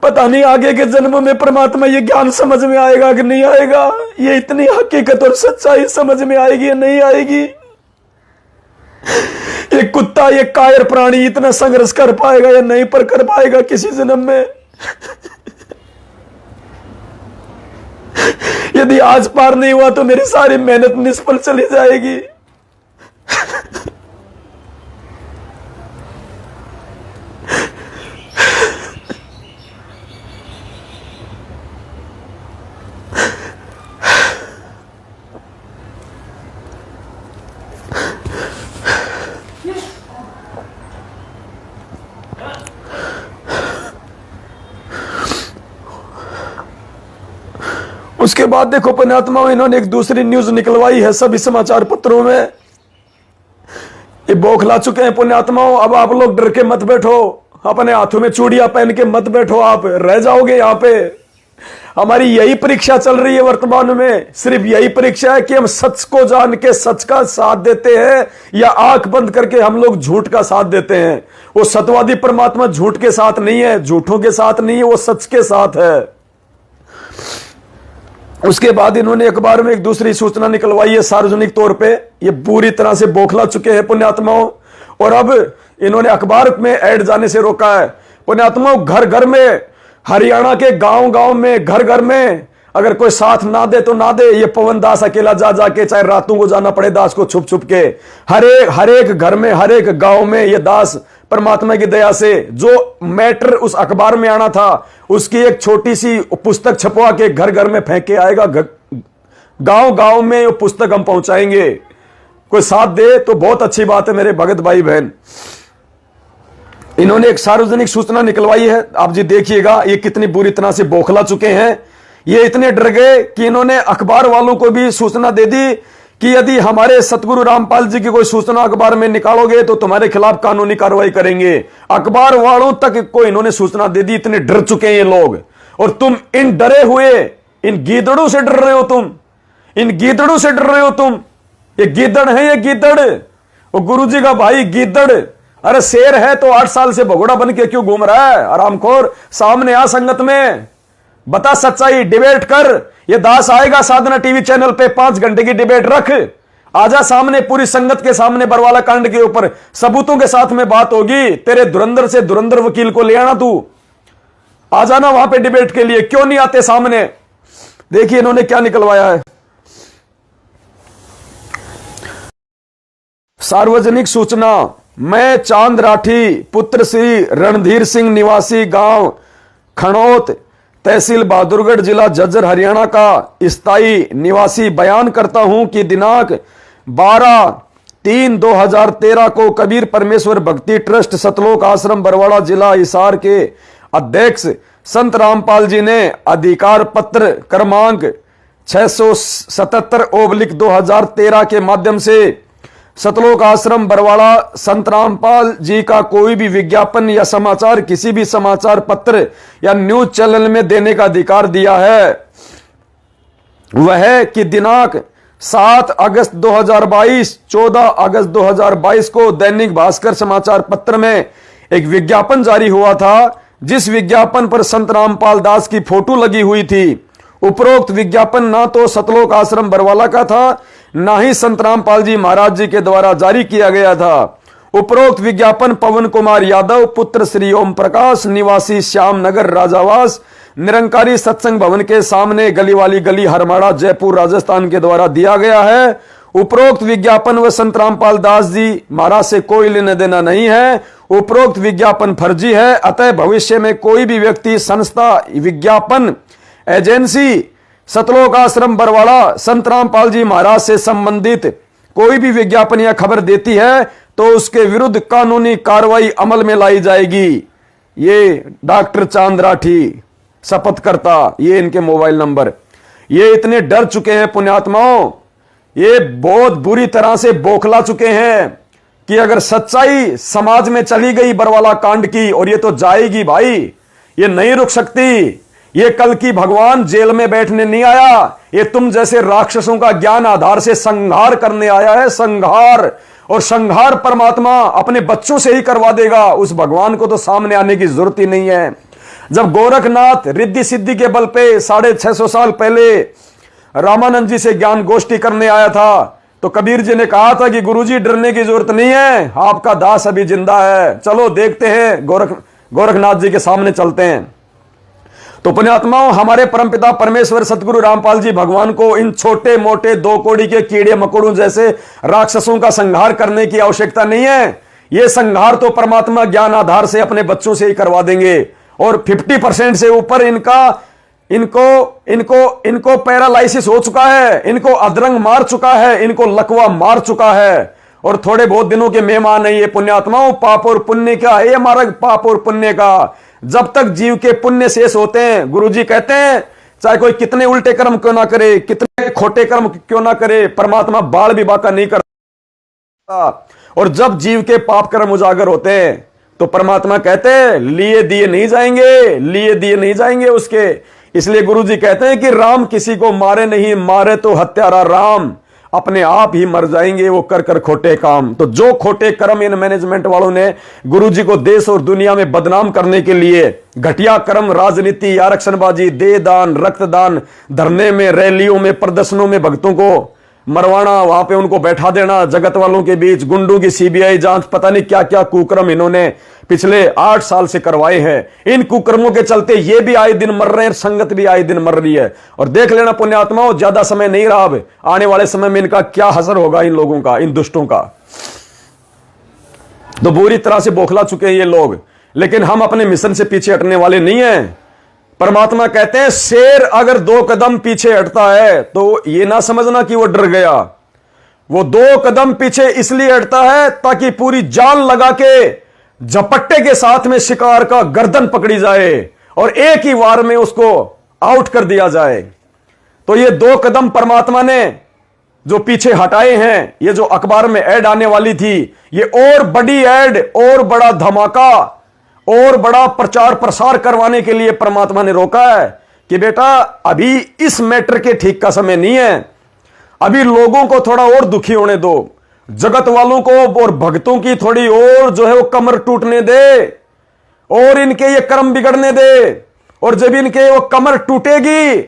पता नहीं आगे के जन्मों में परमात्मा ये ज्ञान समझ में आएगा कि नहीं आएगा, ये इतनी हकीकत और सच्चाई समझ में आएगी या नहीं आएगी। ये कुत्ता, ये कायर प्राणी इतना संघर्ष कर पाएगा या नहीं पर कर पाएगा किसी जन्म में। यदि आज पार नहीं हुआ तो मेरी सारी मेहनत निष्फल चली जाएगी। उसके बाद देखो पुण्यात्मा, इन्होंने एक दूसरी न्यूज निकलवाई है सभी समाचार पत्रों में। ये बौखला चुके हैं पुण्यात्माओं। अब आप लोग डर के मत बैठो, अपने हाथों में चूड़ियां पहन के मत बैठो, आप रह जाओगे यहाँ पे। हमारी यही परीक्षा चल रही है वर्तमान में, सिर्फ यही परीक्षा है कि हम सच को जान के सच का साथ देते हैं या आंख बंद करके हम लोग झूठ का साथ देते हैं। वो सत्यवादी परमात्मा झूठ के साथ नहीं है, झूठों के साथ नहीं है, वो सच के साथ है। उसके बाद इन्होंने अखबार में एक दूसरी सूचना निकलवाई है सार्वजनिक तौर पे। ये पूरी तरह से बौखला चुके हैं पुण्यात्माओं। और अब इन्होंने अखबार में ऐड जाने से रोका है पुण्यात्माओं। घर घर में, हरियाणा के गांव गांव में, घर घर में अगर कोई साथ ना दे तो ना दे। ये पवन दास अकेला जा जाके, चाहे रातों को जाना पड़े दास को छुप छुप के, हर एक घर में, हर एक गांव में ये दास परमात्मा की दया से जो मैटर उस अखबार में आना था उसकी एक छोटी सी पुस्तक छपवा के घर घर में फेंक के आएगा। गांव गांव में वो पुस्तक हम पहुंचाएंगे। कोई साथ दे तो बहुत अच्छी बात है मेरे भगत भाई बहन। इन्होंने एक सार्वजनिक सूचना निकलवाई है, आप जी देखिएगा ये कितनी बुरी तरह से बौखला चुके हैं। ये इतने डर गए कि इन्होंने अखबार वालों को भी सूचना दे दी कि यदि हमारे सतगुरु रामपाल जी की कोई सूचना अखबार में निकालोगे तो तुम्हारे खिलाफ कानूनी कार्रवाई करेंगे। अखबार वालों तक को इन्होंने सूचना दे दी। इतने डर चुके हैं ये लोग। और तुम इन डरे हुए, इन गीदड़ों से डर रहे हो, तुम इन गीदड़ों से डर रहे हो तुम। ये गीदड़ है, ये गीदड़, वो गुरु जी का भाई गीदड़। अरे शेर है तो 8 साल से भगोड़ा बन के क्यों घूम रहा है? आरामखोर, सामने आ संगत में, बता सच्चाई, डिबेट कर। ये दास आएगा साधना टीवी चैनल पे, 5 घंटे की डिबेट रख। आजा सामने, पूरी संगत के सामने बरवाला कांड के ऊपर सबूतों के साथ में बात होगी। तेरे धुरंधर से धुरंधर वकील को ले आना, तू आ जाना वहां पे डिबेट के लिए। क्यों नहीं आते सामने? देखिए इन्होंने क्या निकलवाया है। सार्वजनिक सूचना, मैं चांद राठी पुत्र श्री रणधीर सिंह निवासी गांव खड़ौत तहसील बहादुरगढ़ जिला झज्जर हरियाणा का स्थायी निवासी बयान करता हूं कि दिनांक 12/3/2013 को कबीर परमेश्वर भक्ति ट्रस्ट सतलोक आश्रम बरवाड़ा जिला हिसार के अध्यक्ष संत रामपाल जी ने अधिकार पत्र क्रमांक 677/2013 के माध्यम से सतलोक आश्रम बरवाड़ा संत रामपाल जी का कोई भी विज्ञापन या समाचार किसी भी समाचार पत्र या न्यूज चैनल में देने का अधिकार दिया है। वह कि दिनांक 7 अगस्त 2022, 14 अगस्त 2022 को दैनिक भास्कर समाचार पत्र में एक विज्ञापन जारी हुआ था, जिस विज्ञापन पर संत रामपाल दास की फोटो लगी हुई थी। उपरोक्त विज्ञापन ना तो सतलोक आश्रम बरवाला का था, ना ही संत रामपाल जी महाराज जी के द्वारा जारी किया गया था। उपरोक्त विज्ञापन पवन कुमार यादव पुत्र श्री ओम प्रकाश निवासी श्याम नगर राजावास निरंकारी सत्संग भवन के सामने गली वाली गली हरमाड़ा जयपुर राजस्थान के द्वारा दिया गया है। उपरोक्त विज्ञापन व संत रामपाल दास जी महाराज से कोई लेना देना नहीं है। उपरोक्त विज्ञापन फर्जी है, अतः भविष्य में कोई भी व्यक्ति, संस्था, विज्ञापन एजेंसी सतलोक आश्रम बरवाड़ा संत रामपाल जी महाराज से संबंधित कोई भी विज्ञापन या खबर देती है तो उसके विरुद्ध कानूनी कार्रवाई अमल में लाई जाएगी। ये डॉक्टर चांद राठी शपथकर्ता, ये इनके मोबाइल नंबर। ये इतने डर चुके हैं पुण्यात्माओं, ये बहुत बुरी तरह से बौखला चुके हैं कि अगर सच्चाई समाज में चली गई बरवाला कांड की, और ये तो जाएगी भाई, ये नहीं रुक सकती। ये कल की भगवान जेल में बैठने नहीं आया, ये तुम जैसे राक्षसों का ज्ञान आधार से संहार करने आया है। संहार, और संहार परमात्मा अपने बच्चों से ही करवा देगा। उस भगवान को तो सामने आने की जरूरत ही नहीं है। जब गोरखनाथ रिद्धि सिद्धि के बल पे 650 साल पहले रामानंद जी से ज्ञान गोष्ठी करने आया था, तो कबीर जी ने कहा था कि गुरुजी डरने की जरूरत नहीं है, आपका दास अभी जिंदा है। चलो देखते हैं, गोरखनाथ जी के सामने चलते हैं। तो पुण्यात्माओं, हमारे परमपिता परमेश्वर सतगुरु रामपाल जी भगवान को इन छोटे मोटे 2 कौड़ी के कीड़े मकोड़ों जैसे राक्षसों का संहार करने की आवश्यकता नहीं है। यह संहार तो परमात्मा ज्ञान आधार से अपने बच्चों से ही करवा देंगे। और 50% से ऊपर इनको पैरालाइसिस हो चुका है, इनको अधरंग मार चुका है, इनको लकवा मार चुका है। और थोड़े बहुत दिनों के मेहमान है ये पुण्यात्माओं। पाप और पुण्य का है हमारा, पाप और पुण्य का। जब तक जीव के पुण्य शेष होते हैं, गुरुजी कहते हैं, चाहे कोई कितने उल्टे कर्म क्यों ना करे, कितने खोटे कर्म क्यों ना करे, परमात्मा बाल भी बाका नहीं करता। और जब जीव के पाप कर्म उजागर होते हैं तो परमात्मा कहते हैं लिए दिए नहीं जाएंगे, लिए दिए नहीं जाएंगे उसके। इसलिए गुरुजी कहते हैं कि राम किसी को मारे नहीं, मारे तो हत्यारा राम, अपने आप ही मर जाएंगे वो कर कर खोटे काम। तो जो खोटे कर्म इन मैनेजमेंट वालों ने गुरुजी को देश और दुनिया में बदनाम करने के लिए, घटिया कर्म, राजनीति, आरक्षणबाजी, देह दान, रक्तदान, धरने में, रैलियों में, प्रदर्शनों में भक्तों को मरवाना, वहां पे उनको बैठा देना, जगत वालों के बीच गुंडों की सीबीआई जांच, पता नहीं क्या क्या कुकर्म इन्होंने पिछले 8 साल से करवाए हैं। इन कुकर्मों के चलते ये भी आए दिन मर रहे हैं, संगत भी आए दिन मर रही है। और देख लेना पुण्यात्माओं, ज्यादा समय नहीं रहा, अब आने वाले समय में इनका क्या असर होगा, इन लोगों का, इन दुष्टों का। तो बुरी तरह से बौखला चुके हैं ये लोग। लेकिन हम अपने मिशन से पीछे हटने वाले नहीं हैं। परमात्मा कहते हैं शेर अगर 2 कदम पीछे हटता है तो ये ना समझना कि वो डर गया। वो 2 कदम पीछे इसलिए हटता है ताकि पूरी जान लगा के झपट्टे के साथ में शिकार का गर्दन पकड़ी जाए और एक ही वार में उसको आउट कर दिया जाए। तो ये 2 कदम परमात्मा ने जो पीछे हटाए हैं, ये जो अखबार में ऐड आने वाली थी, ये और बड़ी ऐड, और बड़ा धमाका, और बड़ा प्रचार प्रसार करवाने के लिए परमात्मा ने रोका है कि बेटा अभी इस मैटर के ठीक का समय नहीं है, अभी लोगों को थोड़ा और दुखी होने दो, जगत वालों को और भक्तों की थोड़ी और जो है वो कमर टूटने दे और इनके ये कर्म बिगड़ने दे। और जब इनके वो कमर टूटेगी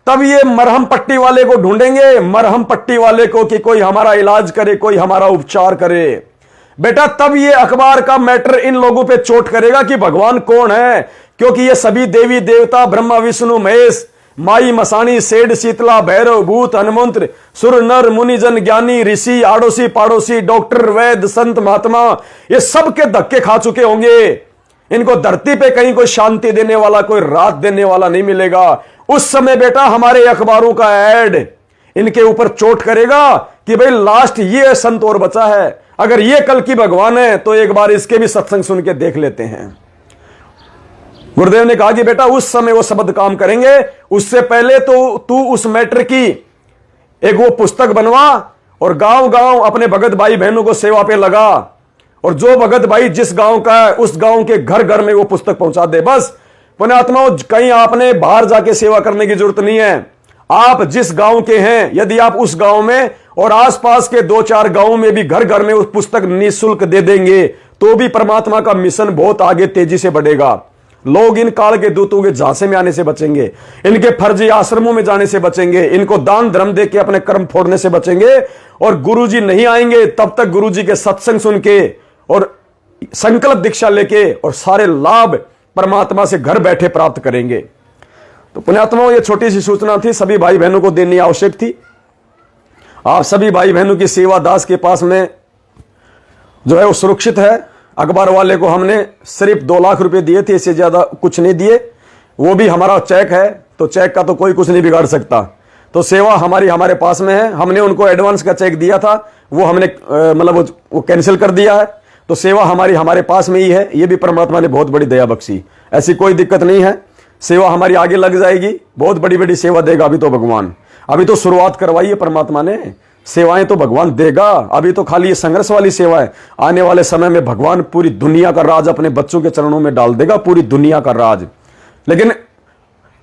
तब ये मरहम पट्टी वाले को ढूंढेंगे, मरहम पट्टी वाले को, कि कोई हमारा इलाज करे, कोई हमारा उपचार करे। बेटा तब ये अखबार का मैटर इन लोगों पे चोट करेगा कि भगवान कौन है, क्योंकि ये सभी देवी देवता ब्रह्मा विष्णु महेश, माई मसाणी सेठ शीतला भैरव भूत हनुमंत्र सुर नर मुनिजन ज्ञानी ऋषि आड़ोसी पाड़ोसी डॉक्टर वैद्य संत महात्मा, ये सब के धक्के खा चुके होंगे। इनको धरती पे कहीं कोई शांति देने वाला, कोई राहत देने वाला नहीं मिलेगा। उस समय बेटा हमारे अखबारों का ऐड इनके ऊपर चोट करेगा कि भाई लास्ट ये संत और बचा है, अगर ये कल की भगवान है तो एक बार इसके भी सत्संग सुन के देख लेते हैं। गुरुदेव ने कहा कि बेटा उस समय वो शब्द काम करेंगे, उससे पहले तो तू उस मैटर की एक वो पुस्तक बनवा और गांव गांव अपने भगत भाई बहनों को सेवा पे लगा, और जो भगत भाई जिस गांव का है उस गांव के घर घर में वो पुस्तक पहुंचा दे। बस पुण्यात्माओं, कहीं आपने बाहर जाके सेवा करने की जरूरत नहीं है। आप जिस गांव के हैं, यदि आप उस गांव में और आसपास के 2-4 गांवों में भी घर घर में उस पुस्तक निःशुल्क दे देंगे तो भी परमात्मा का मिशन बहुत आगे तेजी से बढ़ेगा। लोग इन काल के दूतों के झांसे में आने से बचेंगे, इनके फर्जी आश्रमों में जाने से बचेंगे, इनको दान धर्म दे के अपने कर्म फोड़ने से बचेंगे, और गुरुजी नहीं आएंगे तब तक गुरुजी के सत्संग सुन के और संकल्प दीक्षा लेके और सारे लाभ परमात्मा से घर बैठे प्राप्त करेंगे। तो पुण्यात्माओं, ये छोटी सी सूचना थी, सभी भाई बहनों को देनी आवश्यक थी। आप सभी भाई बहनों की सेवा दास के पास में जो है वो सुरक्षित है। अखबार वाले को हमने सिर्फ 2 लाख रुपए दिए थे, इससे ज्यादा कुछ नहीं दिए। वो भी हमारा चेक है, तो चेक का तो कोई कुछ नहीं बिगाड़ सकता। तो सेवा हमारे पास में है। हमने उनको एडवांस का चेक दिया था, वो हमने मतलब वो कैंसिल कर दिया है। तो सेवा हमारे पास में ही है। ये भी परमात्मा ने बहुत बड़ी दया बख्शी, ऐसी कोई दिक्कत नहीं है। सेवा हमारी आगे लग जाएगी, बहुत बड़ी बड़ी सेवा देगा अभी तो भगवान। अभी तो शुरुआत करवाई है परमात्मा ने, सेवाएं तो भगवान देगा। अभी तो खाली ये संघर्ष वाली सेवा है। आने वाले समय में भगवान पूरी दुनिया का राज अपने बच्चों के चरणों में डाल देगा, पूरी दुनिया का राज। लेकिन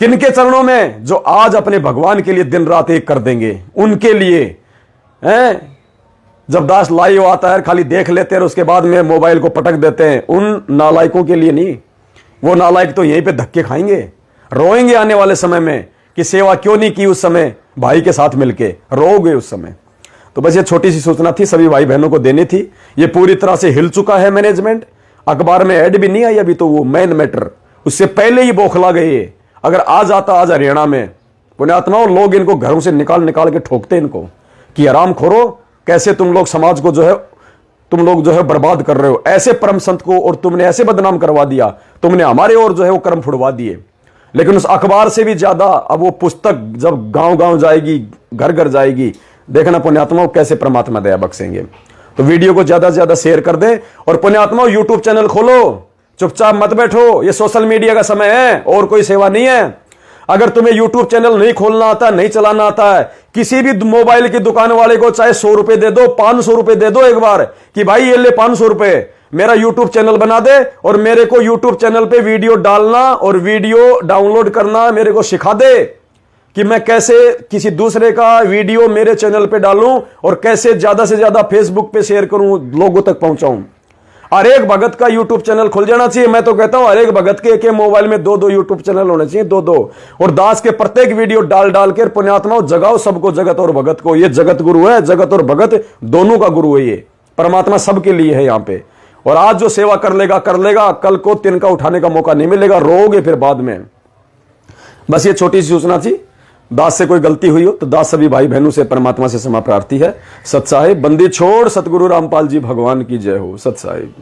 किनके चरणों में? जो आज अपने भगवान के लिए दिन रात एक कर देंगे, उनके लिए हैं। जब दास लाइव आता है खाली देख लेते हैं और उसके बाद में मोबाइल को पटक देते हैं, उन नालायकों के लिए नहीं। वो नालायक तो यहीं पे धक्के खाएंगे, रोएंगे आने वाले समय में कि सेवा क्यों नहीं की उस समय भाई के साथ मिलके, रोगे उस समय। तो बस ये छोटी सी सूचना थी, सभी भाई बहनों को देनी थी। ये पूरी तरह से हिल चुका है मैनेजमेंट। अखबार में ऐड भी नहीं आई अभी तो, वो मेन मैटर उससे पहले ही बौखला गए। अगर आज आता आज हरियाणा में, पुण्यात्माओं, लोग इनको घरों से निकाल निकाल के ठोकते इनको कि आराम खोरो, कैसे तुम लोग समाज को जो है तुम लोग जो है बर्बाद कर रहे हो, ऐसे परम संत को, और तुमने ऐसे बदनाम करवा दिया, तुमने हमारे और जो है वो कर्म फुड़वा दिए। लेकिन उस अखबार से भी ज्यादा अब वो पुस्तक जब गांव गांव जाएगी, घर घर जाएगी, देखना पुण्यात्माओं कैसे परमात्मा दया बख्शेंगे। तो वीडियो को ज्यादा से ज्यादा शेयर कर दे, और पुण्यात्माओं यूट्यूब चैनल खोलो, चुपचाप मत बैठो। ये सोशल मीडिया का समय है और कोई सेवा नहीं है। अगर तुम्हें यूट्यूब चैनल नहीं खोलना आता, नहीं चलाना आता है, किसी भी मोबाइल की दुकान वाले को चाहे 100 रुपए दे दो, 500 रुपए दे दो एक बार, कि भाई ये ले 500 रुपए, मेरा यूट्यूब चैनल बना दे और मेरे को यूट्यूब चैनल पे वीडियो डालना और वीडियो डाउनलोड करना मेरे को सिखा दे, कि मैं कैसे किसी दूसरे का वीडियो मेरे चैनल पे डालूं और कैसे ज्यादा से ज्यादा फेसबुक पे शेयर करूं, लोगों तक पहुंचाऊं। हर एक भगत का यूट्यूब चैनल खुल जाना चाहिए। मैं तो कहता हूं हर एक भगत के मोबाइल में 2-2 यूट्यूब चैनल होने चाहिए, 2-2, और दास के प्रत्येक वीडियो डाल डाल कर पुण्यात्माओं जगाओ सबको, जगत और भगत को। ये जगत गुरु है, जगत और भगत दोनों का गुरु है। ये परमात्मा सबके लिए है यहाँ पे। और आज जो सेवा कर लेगा, कल को तिनका उठाने का मौका नहीं मिलेगा, रोगे फिर बाद में। बस ये छोटी सी सूचना थी। दास से कोई गलती हुई हो तो दास सभी भाई बहनों से परमात्मा से क्षमा प्रार्थी है। सत साहिब, बंदी छोड़, सतगुरु रामपाल जी भगवान की जय हो। सत साहिब।